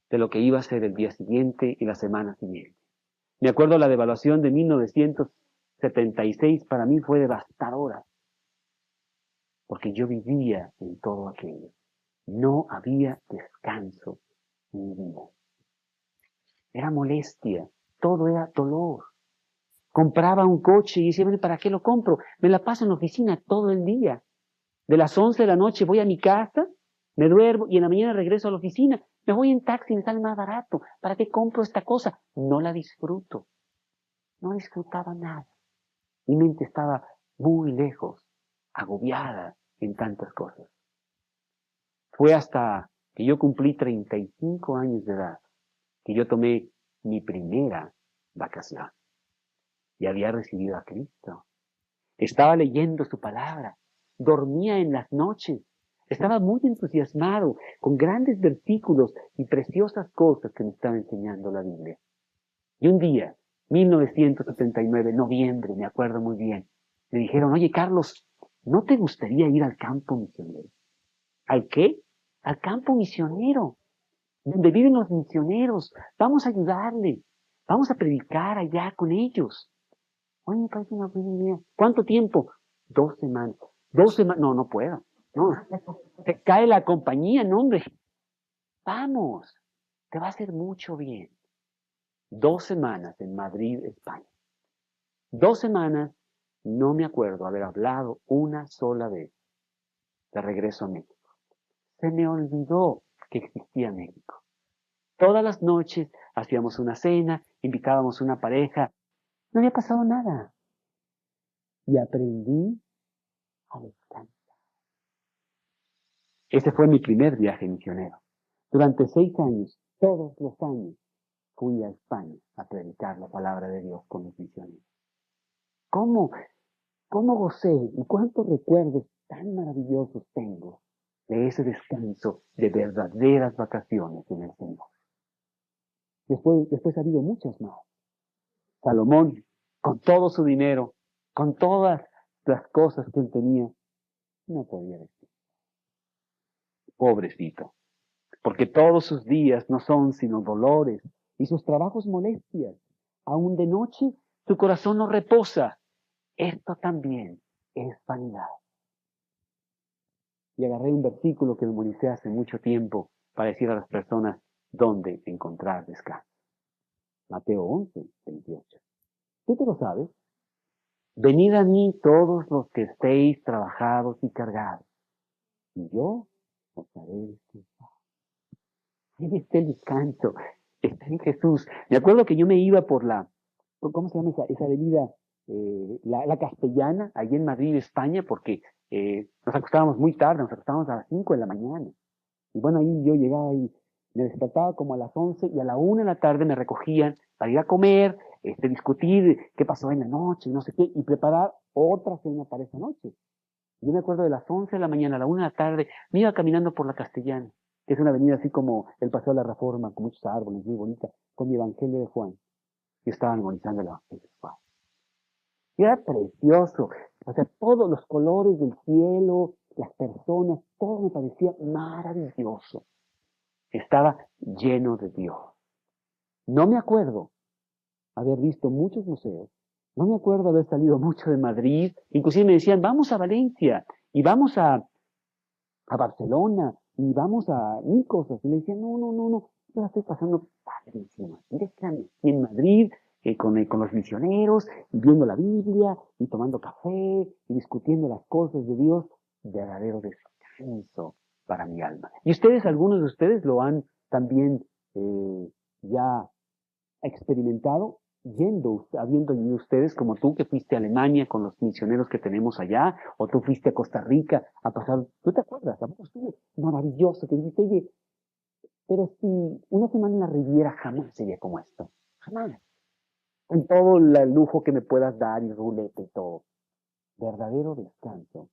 de lo que iba a ser el día siguiente y la semana siguiente. Me acuerdo la devaluación de 1976 para mí fue devastadora, porque yo vivía en todo aquello. No había descanso en mi vida. Era molestia, todo era dolor. Compraba un coche y decía, ¿para qué lo compro? Me la paso en la oficina todo el día. De las 11 de la noche voy a mi casa, me duermo y en la mañana regreso a la oficina. Me voy en taxi, me sale más barato. ¿Para qué compro esta cosa? No la disfruto. No disfrutaba nada. Mi mente estaba muy lejos, agobiada en tantas cosas. Fue hasta que yo cumplí 35 años de edad que yo tomé mi primera vacación. y había recibido a Cristo. Estaba leyendo su palabra, dormía en las noches, estaba muy entusiasmado con grandes versículos y preciosas cosas que me estaba enseñando la Biblia. Y un día, 1979, noviembre, me acuerdo muy bien, me dijeron, oye Carlos, ¿no te gustaría ir al campo misionero? ¿Al qué? Al campo misionero, donde viven los misioneros. Vamos a ayudarle, vamos a predicar allá con ellos. Oye, me parece una buena idea. ¿Cuánto tiempo? 2 semanas. 2 semanas. No, no puedo. No. Te cae la compañía, no, hombre. Vamos. Te va a hacer mucho bien. 2 semanas en Madrid, España. 2 semanas, no me acuerdo haber hablado una sola vez de regreso a México. Se me olvidó que existía México. Todas las noches hacíamos una cena, invitábamos una pareja. No había pasado nada. Y aprendí a descansar. Ese fue mi primer viaje misionero. Durante 6 años, todos los años, fui a España a predicar la palabra de Dios con los misioneros. ¿Cómo gocé y cuántos recuerdos tan maravillosos tengo de ese descanso de verdaderas vacaciones en el Señor? Después ha habido muchas más. Salomón, con todo su dinero, con todas las cosas que él tenía, no podía decir. Pobrecito, porque todos sus días no son sino dolores y sus trabajos molestias. Aún de noche su corazón no reposa. Esto también es vanidad. Y agarré un versículo que memoricé hace mucho tiempo para decir a las personas dónde encontrar descanso. Mateo 11:28. ¿Tú te lo sabes? Venid a mí todos los que estéis trabajados y cargados, y yo os haré descansar. Ahí está el descanso, está en Jesús. Me acuerdo que yo me iba por ¿cómo se llama esa avenida? La Castellana, allí en Madrid, España, porque nos acostábamos muy tarde, nos acostábamos a las 5 de la mañana. Y bueno, ahí yo llegaba y me despertaba como a las 11 y a la 1 de la tarde me recogían para ir a comer, discutir qué pasó en la noche, no sé qué, y preparar otra cena para esa noche. Yo me acuerdo de las 11 de la mañana a la 1 de la tarde, me iba caminando por la Castellana, que es una avenida así como el Paseo de la Reforma, con muchos árboles, muy bonita, con mi Evangelio de Juan. Y estaba memorizando el Evangelio de Juan. Y era precioso. O sea, todos los colores del cielo, las personas, todo me parecía maravilloso. Estaba lleno de Dios. No me acuerdo haber visto muchos museos, no me acuerdo haber salido mucho de Madrid, inclusive me decían, vamos a Valencia, y vamos a Barcelona, y vamos a mil cosas, y me decían, no, yo la estoy pasando padrísima, déjame aquí en Madrid, con los misioneros, y viendo la Biblia, y tomando café, y discutiendo las cosas de Dios, verdadero descanso para mi alma. Y ustedes, algunos de ustedes lo han también ya experimentado habiendo ido ustedes, como tú que fuiste a Alemania con los misioneros que tenemos allá, o tú fuiste a Costa Rica a pasar, ¿tú te acuerdas? Tampoco estuvo maravilloso, que dijiste, oye, pero si una semana en la Riviera jamás sería como esto, jamás. Con todo el lujo que me puedas dar y rulete y todo. Verdadero descanso.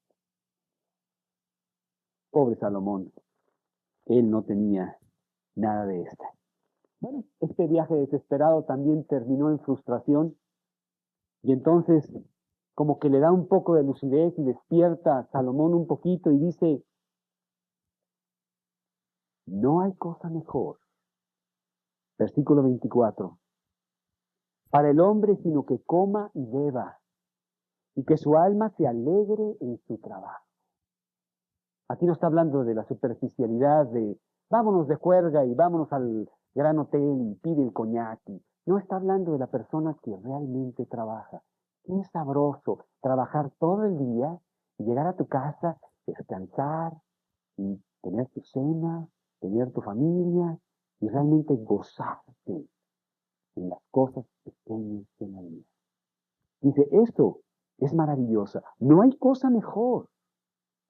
Pobre Salomón, él no tenía nada de esto. Bueno, este viaje desesperado también terminó en frustración y entonces como que le da un poco de lucidez y despierta a Salomón un poquito y dice, no hay cosa mejor. Versículo 24. Para el hombre sino que coma y beba y que su alma se alegre en su trabajo. Aquí no está hablando de la superficialidad de vámonos de juerga y vámonos al gran hotel y pide el coñac. No está hablando de la persona que realmente trabaja. Qué sabroso trabajar todo el día y llegar a tu casa, descansar y tener tu cena, tener tu familia y realmente gozarte en las cosas pequeñas de la vida. Dice, esto es maravillosa. No hay cosa mejor.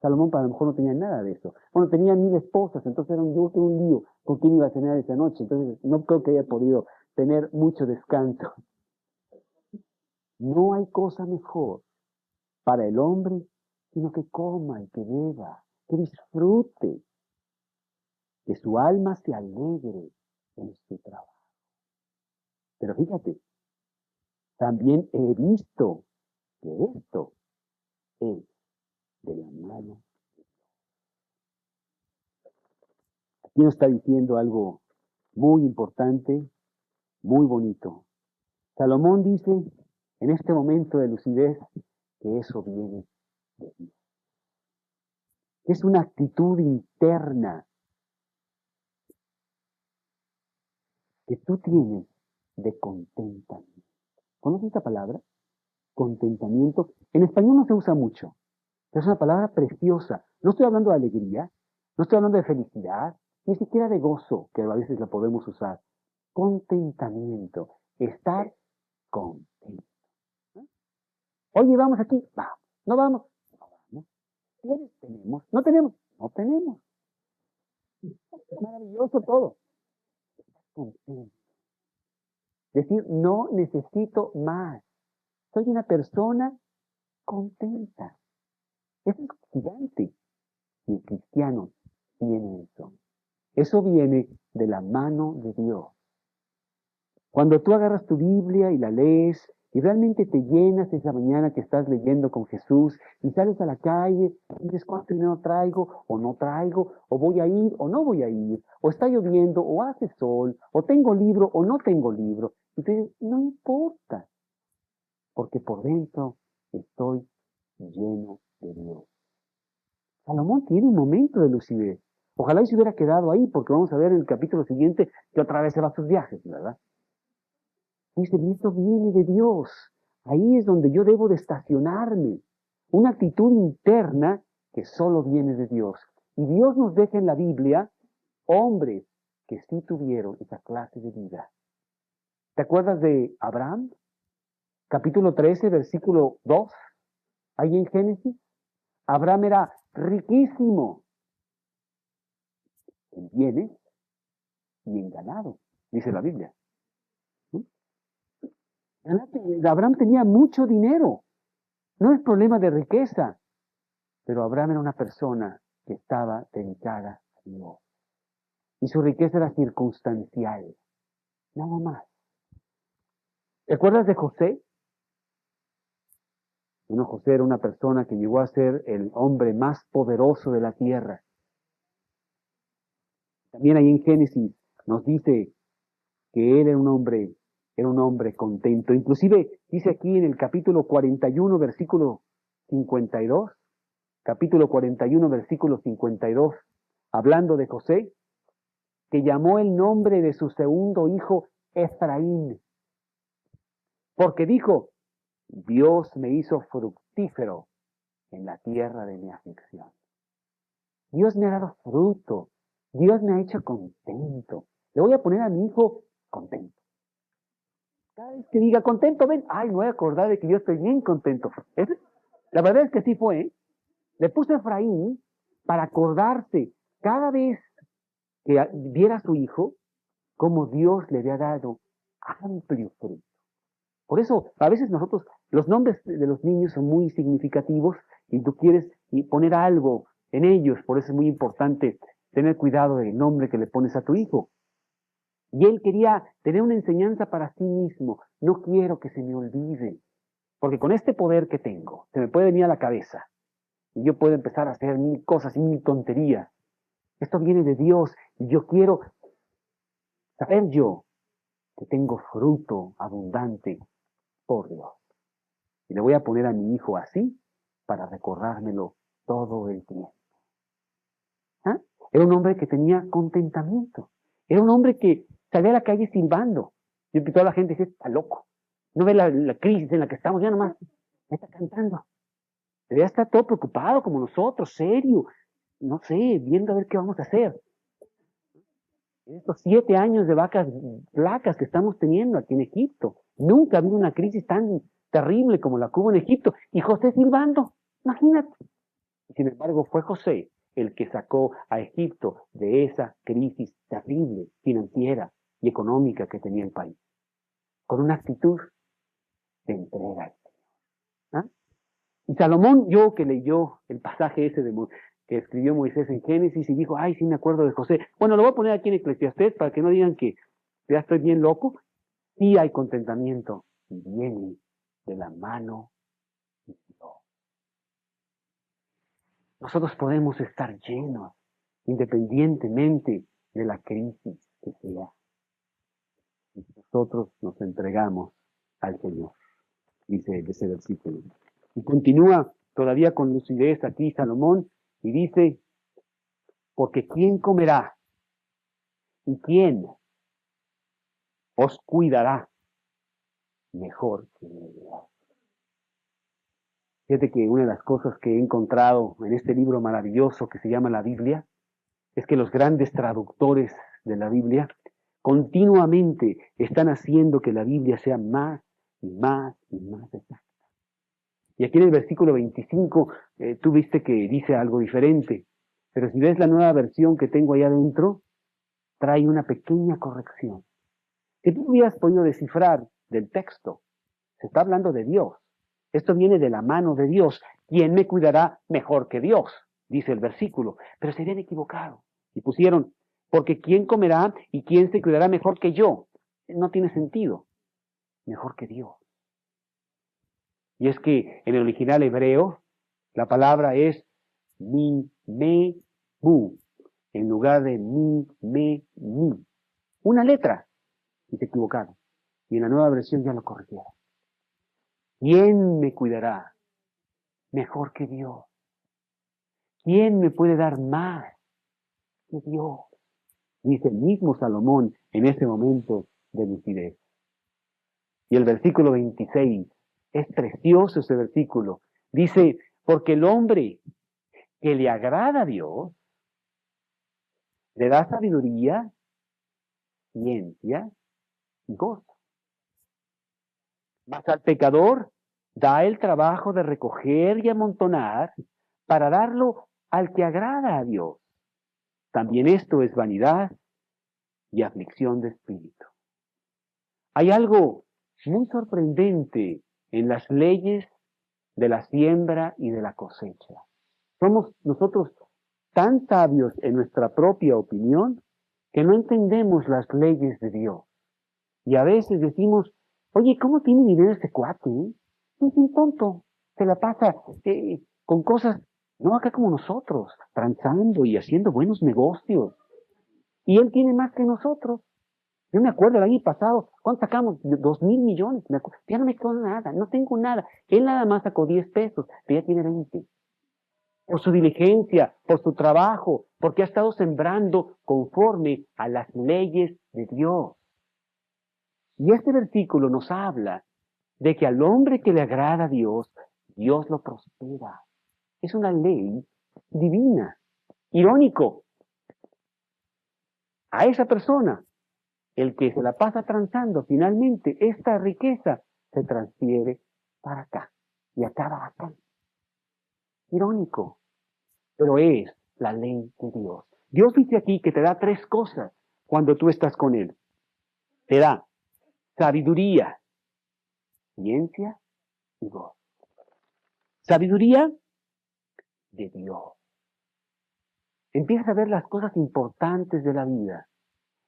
Salomón a lo mejor no tenía nada de eso. Bueno, tenía 1000 esposas, entonces era un lío con quién iba a cenar esa noche. Entonces no creo que haya podido tener mucho descanso. No hay cosa mejor para el hombre sino que coma y que beba, que disfrute, que su alma se alegre en su trabajo. Pero fíjate, también he visto que esto es de la mano. Aquí nos está diciendo algo muy importante, muy bonito. Salomón dice en este momento de lucidez que eso viene de Dios. Es una actitud interna que tú tienes de contentamiento. ¿Conoces esta palabra? Contentamiento. En español no se usa mucho, pero es una palabra preciosa. No estoy hablando de alegría, no estoy hablando de felicidad, ni siquiera de gozo, que a veces la podemos usar. Contentamiento, estar contento. Oye, vamos aquí, vamos. No vamos, no vamos. ¿Tienes? Tenemos. No tenemos, no tenemos. Es maravilloso todo. Contento. Decir, no necesito más. Soy una persona contenta. Eso es gigante. Y el cristiano tiene eso. Eso viene de la mano de Dios. Cuando tú agarras tu Biblia y la lees y realmente te llenas esa mañana que estás leyendo con Jesús y sales a la calle y dices cuánto dinero traigo o no traigo, o voy a ir o no voy a ir, o está lloviendo o hace sol, o tengo libro o no tengo libro. Y te dices, no importa, porque por dentro estoy lleno de Dios. Salomón tiene un momento de lucidez. Ojalá y se hubiera quedado ahí, porque vamos a ver en el capítulo siguiente que otra vez se va a sus viajes, ¿verdad? Dice, esto viene de Dios. Ahí es donde yo debo de estacionarme. Una actitud interna que solo viene de Dios. Y Dios nos deja en la Biblia hombres que sí tuvieron esa clase de vida. ¿Te acuerdas de Abraham? Capítulo 13, versículo 2, ahí en Génesis. Abraham era riquísimo en bienes y en ganado, dice la Biblia. Abraham tenía mucho dinero. No es problema de riqueza, pero Abraham era una persona que estaba dedicada a Dios. Y su riqueza era circunstancial, nada más. ¿Te acuerdas de José? Bueno, José era una persona que llegó a ser el hombre más poderoso de la tierra. También ahí en Génesis nos dice que él era un hombre contento. Inclusive dice aquí en el capítulo 41, versículo 52, capítulo 41, versículo 52, hablando de José, que llamó el nombre de su segundo hijo Efraín, porque dijo, Dios me hizo fructífero en la tierra de mi aflicción. Dios me ha dado fruto, Dios me ha hecho contento. Le voy a poner a mi hijo contento. Cada vez que diga contento, ven, ay, me voy a acordar de que yo estoy bien contento. La verdad es que sí fue, ¿eh? Le puse a Efraín para acordarse cada vez que viera a su hijo, como Dios le había dado amplio fruto. Por eso, a veces nosotros, los nombres de los niños son muy significativos y tú quieres poner algo en ellos, por eso es muy importante tener cuidado del nombre que le pones a tu hijo. Y él quería tener una enseñanza para sí mismo. No quiero que se me olvide, porque con este poder que tengo, se me puede venir a la cabeza y yo puedo empezar a hacer mil cosas y mil tonterías. Esto viene de Dios y yo quiero saber yo que tengo fruto abundante por Dios. Y le voy a poner a mi hijo así para recordármelo todo el tiempo. ¿Ah? Era un hombre que tenía contentamiento. Era un hombre que salía a la calle silbando. Y toda la gente dice, está loco. No ve la crisis en la que estamos, ya nomás está cantando. Debería estar todo preocupado como nosotros, serio. No sé, viendo a ver qué vamos a hacer. En estos 7 años de vacas flacas que estamos teniendo aquí en Egipto, nunca ha habido una crisis tan terrible como la que hubo en Egipto. Y José silbando, imagínate. Sin embargo, fue José el que sacó a Egipto de esa crisis terrible financiera y económica que tenía el país. Con una actitud. se entrega. ¿Ah? Y Salomón, yo que leyó el pasaje ese que escribió Moisés en Génesis y dijo, ay, sí me acuerdo de José. Bueno, lo voy a poner aquí en Eclesiastés para que no digan que ya estoy bien loco. Sí hay contentamiento y viene de la mano de Dios. Nosotros podemos estar llenos, independientemente de la crisis que sea. Y nosotros nos entregamos al Señor, dice ese versículo. Y continúa todavía con lucidez aquí Salomón y dice, porque ¿quién comerá? ¿Y quién os cuidará mejor que Dios? Fíjate que una de las cosas que he encontrado en este libro maravilloso que se llama la Biblia es que los grandes traductores de la Biblia continuamente están haciendo que la Biblia sea más y más y más exacta. Y aquí en el versículo 25 tú viste que dice algo diferente, pero si ves la nueva versión que tengo allá adentro, trae una pequeña corrección que tú hubieras podido descifrar del texto. Se está hablando de Dios. Esto viene de la mano de Dios. ¿Quién me cuidará mejor que Dios? Dice el versículo. Pero se habían equivocado. Y pusieron, porque ¿quién comerá y quién se cuidará mejor que yo? No tiene sentido. Mejor que Dios. Y es que en el original hebreo, la palabra es mi, me, mu, en lugar de mi, me, mi. Una letra. Y se equivocaron. Y en la nueva versión ya lo corrigieron. ¿Quién me cuidará mejor que Dios? ¿Quién me puede dar más que Dios? Dice el mismo Salomón en ese momento de lucidez. Y el versículo 26, es precioso ese versículo. Dice, porque el hombre que le agrada a Dios, le da sabiduría, ciencia y gozo. Mas al pecador da el trabajo de recoger y amontonar para darlo al que agrada a Dios. También esto es vanidad y aflicción de espíritu. Hay algo muy sorprendente en las leyes de la siembra y de la cosecha. Somos nosotros tan sabios en nuestra propia opinión que no entendemos las leyes de Dios. Y a veces decimos, oye, ¿cómo tiene dinero este cuate? Es un tonto, se la pasa con cosas, no acá como nosotros, transando y haciendo buenos negocios. Y él tiene más que nosotros. Yo me acuerdo el año pasado, ¿cuánto sacamos? 2,000 millones. Ya no me quedó nada, no tengo nada. Él nada más sacó 10 pesos, pero ya tiene 20. Por su diligencia, por su trabajo, porque ha estado sembrando conforme a las leyes de Dios. Y este versículo nos habla de que al hombre que le agrada a Dios, Dios lo prospera. Es una ley divina. Irónico. A esa persona, el que se la pasa transando, finalmente esta riqueza se transfiere para acá y acaba acá. Irónico, pero es la ley de Dios. Dios dice aquí que te da 3 cosas cuando tú estás con Él. Te da sabiduría, ciencia y gozo. Sabiduría de Dios. Empiezas a ver las cosas importantes de la vida.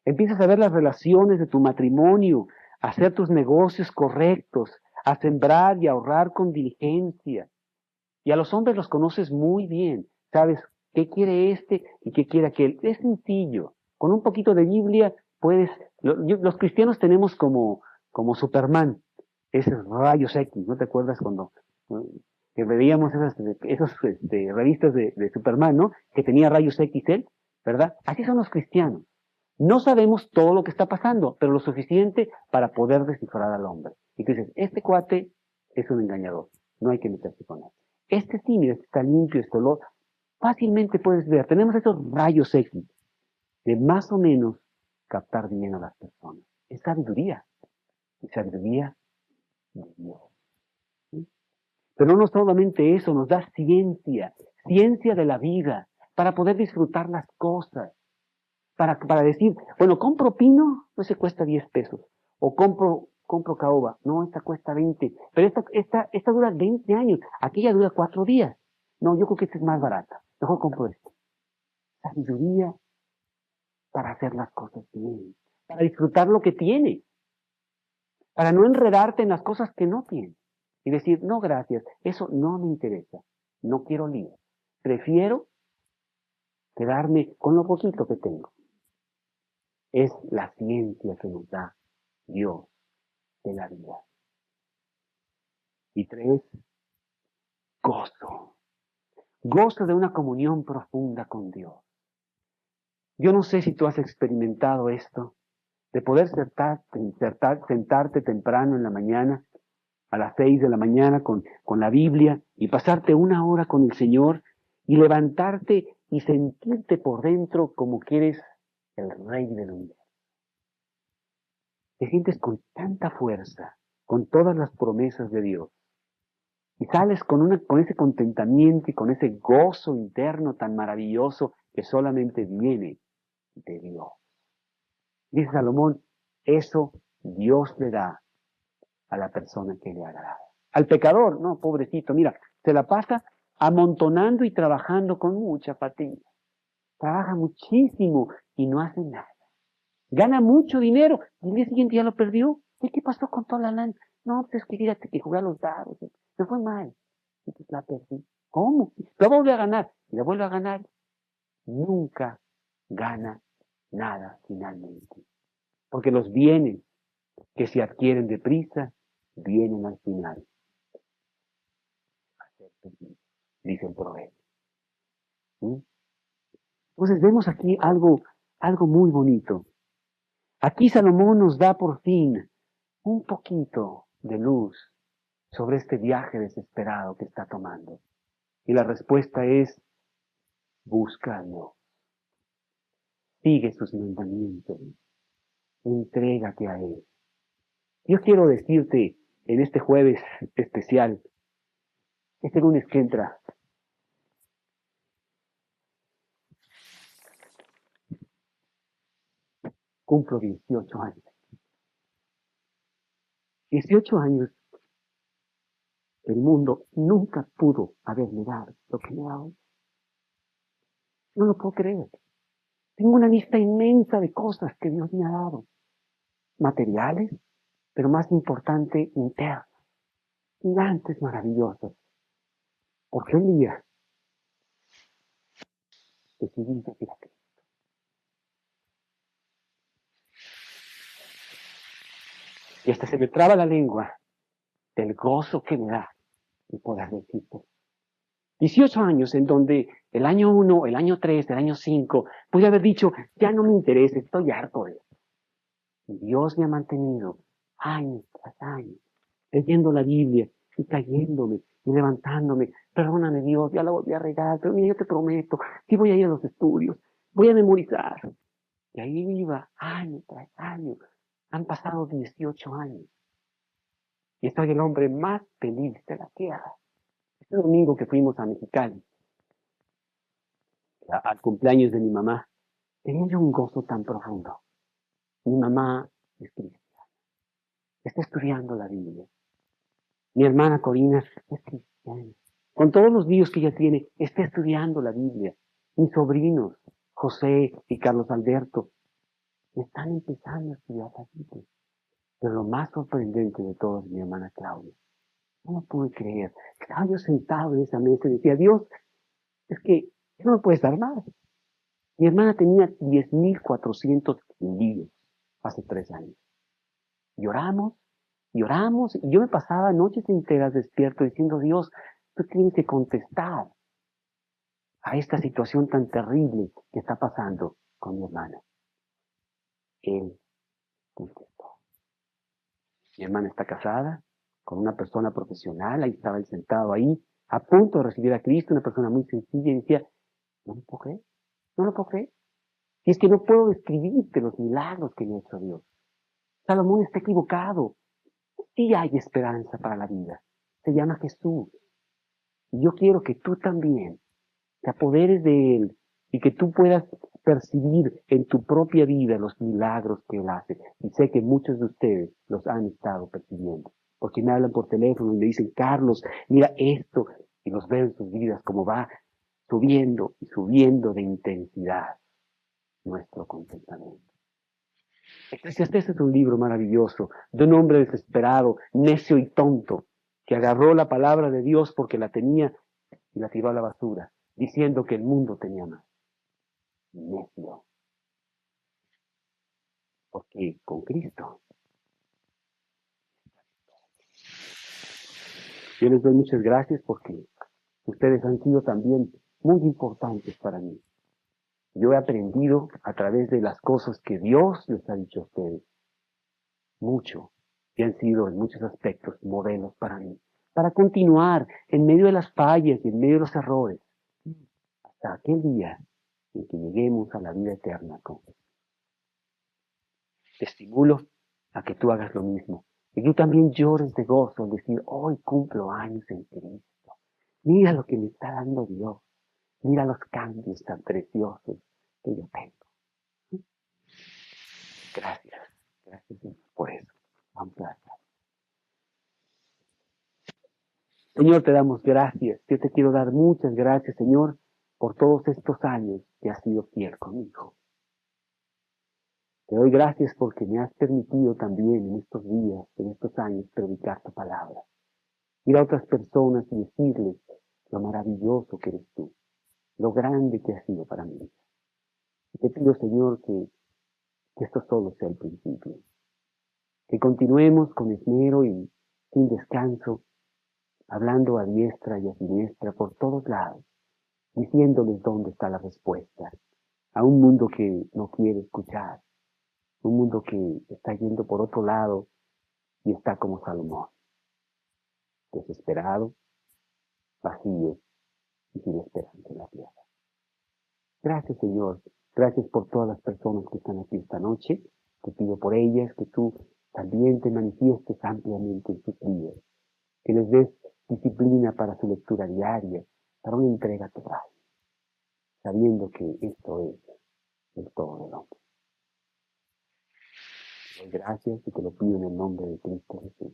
Empiezas a ver las relaciones de tu matrimonio, a hacer tus negocios correctos, a sembrar y ahorrar con diligencia. Y a los hombres los conoces muy bien. Sabes qué quiere este y qué quiere aquel. Es sencillo. Con un poquito de Biblia puedes... Los cristianos tenemos como Superman, esos rayos X. ¿No te acuerdas cuando que veíamos esas revistas de Superman, ¿no? Que tenía rayos X él, ¿verdad? Así son los cristianos. No sabemos todo lo que está pasando, pero lo suficiente para poder descifrar al hombre. Y tú dices, este cuate es un engañador, no hay que meterse con él. Este sí, mira, está limpio, esto lo... Fácilmente puedes ver, tenemos esos rayos X de más o menos captar bien a las personas. Es sabiduría, y sabiduría de Dios. ¿Sí? Pero no solamente eso, nos da ciencia, ciencia de la vida, para poder disfrutar las cosas. Para decir, bueno, compro pino, pues se cuesta 10 pesos. O compro compro caoba. No, esta cuesta 20. Pero esta dura 20 años. Aquella dura 4 días. No, yo creo que esta es más barata. Mejor compro esta. Sabiduría para hacer las cosas bien. Para disfrutar lo que tiene. Para no enredarte en las cosas que no tienes. Y decir, no, gracias, eso no me interesa. No quiero lío. Prefiero quedarme con lo poquito que tengo. Es la ciencia que nos da Dios de la vida. Y 3, gozo. Gozo de una comunión profunda con Dios. Yo no sé si tú has experimentado esto, de poder sentarte temprano en la mañana, a las 6 de la mañana con la Biblia, y pasarte 1 hora con el Señor, y levantarte y sentirte por dentro como que eres el Rey del universo. Te sientes con tanta fuerza, con todas las promesas de Dios. Y sales con ese contentamiento y con ese gozo interno tan maravilloso que solamente viene de Dios. Dice Salomón, eso Dios le da a la persona que le agrada. Al pecador, no, pobrecito, mira, se la pasa amontonando y trabajando con mucha fatiga. Trabaja muchísimo y no hace nada. Gana mucho dinero y el día siguiente ya lo perdió. ¿Y qué pasó con toda la lana? No, pues es que fíjate que jugué a los dados. Me fue mal. Y pues la perdí. ¿Cómo? La vuelve a ganar. Y la vuelve a ganar. Nunca gana nada finalmente. Porque los bienes que se adquieren deprisa vienen al final. Dice el proverbio. ¿Sí? Entonces vemos aquí algo muy bonito. Aquí Salomón nos da por fin un poquito de luz sobre este viaje desesperado que está tomando. Y la respuesta es, busca a Dios. Sigue sus mandamientos. Entrégate a Él. Yo quiero decirte en este jueves especial, este lunes que entra, cumplo 18 años. 18 años, el mundo nunca pudo haberme dado lo que me da hoy. No lo puedo creer. Tengo una lista inmensa de cosas que Dios me ha dado. Materiales, pero más importante, internas. Gigantes maravillosos. Porque un día decidí seguir a Cristo. Y hasta se me traba la lengua del gozo que me da el poder decirte. 18 años en donde el año 1, el año 3, el año 5, pude haber dicho, ya no me interesa, estoy harto de eso. Y Dios me ha mantenido año tras año, leyendo la Biblia y cayéndome y levantándome. Perdóname Dios, ya la volví a regar, pero mira, yo te prometo, sí voy a ir a los estudios, voy a memorizar. Y ahí iba, año tras año. Han pasado 18 años. Y soy el hombre más feliz de la tierra. Este domingo que fuimos a Mexicali, al cumpleaños de mi mamá, tenía yo un gozo tan profundo. Mi mamá es cristiana, está estudiando la Biblia. Mi hermana Corina es cristiana. Con todos los líos que ella tiene, está estudiando la Biblia. Mis sobrinos, José y Carlos Alberto, están empezando a estudiar la Biblia. Pero lo más sorprendente de todo es mi hermana Claudia. No lo pude creer. Estaba yo sentado en esa mesa y decía, Dios, es que no me puedes dar más. Mi hermana tenía 10,400 líos hace 3 años. Lloramos, lloramos, y yo me pasaba noches enteras despierto diciendo, Dios, tú tienes que contestar a esta situación tan terrible que está pasando con mi hermana. Él contestó. Mi hermana está casada con una persona profesional, ahí estaba él sentado ahí, a punto de recibir a Cristo, una persona muy sencilla, y decía, no lo puedo creer, no lo puedo creer. Y es que no puedo describirte los milagros que me ha hecho Dios. Salomón está equivocado. Sí hay esperanza para la vida. Se llama Jesús. Y yo quiero que tú también te apoderes de Él y que tú puedas percibir en tu propia vida los milagros que Él hace. Y sé que muchos de ustedes los han estado percibiendo, porque me hablan por teléfono y me dicen, Carlos, mira esto, y los veo en sus vidas como va subiendo y subiendo de intensidad nuestro contentamiento. Eclesiastés es un libro maravilloso de un hombre desesperado, necio y tonto, que agarró la palabra de Dios porque la tenía y la tiró a la basura, diciendo que el mundo tenía más. Necio. Porque con Cristo. Yo les doy muchas gracias porque ustedes han sido también muy importantes para mí. Yo he aprendido a través de las cosas que Dios les ha dicho a ustedes mucho, y han sido en muchos aspectos modelos para mí, para continuar en medio de las fallas y en medio de los errores, hasta aquel día en que lleguemos a la vida eterna con Jesús. Te estimulo a que tú hagas lo mismo, y tú también llores de gozo al decir, hoy cumplo años en Cristo. Mira lo que me está dando Dios, mira los cambios tan preciosos que yo tengo. Gracias, gracias Señor, por eso. Vamos a dar. Señor, te damos gracias. Yo te quiero dar muchas gracias, Señor, por todos estos años que has sido fiel conmigo. Te doy gracias porque me has permitido también en estos días, en estos años, predicar tu palabra. Ir a otras personas y decirles lo maravilloso que eres tú, lo grande que has sido para mí. Y te pido, Señor, que esto solo sea el principio. Que continuemos con esmero y sin descanso, hablando a diestra y a siniestra por todos lados, diciéndoles dónde está la respuesta a un mundo que no quiere escuchar, un mundo que está yendo por otro lado y está como Salomón, desesperado, vacío y sin esperanza en la tierra. Gracias, Señor. Gracias por todas las personas que están aquí esta noche. Te pido por ellas que tú también te manifiestes ampliamente en sus vidas, que les des disciplina para su lectura diaria, para una entrega total, sabiendo que esto es el todo del hombre. Te doy gracias y te lo pido en el nombre de Cristo Jesús.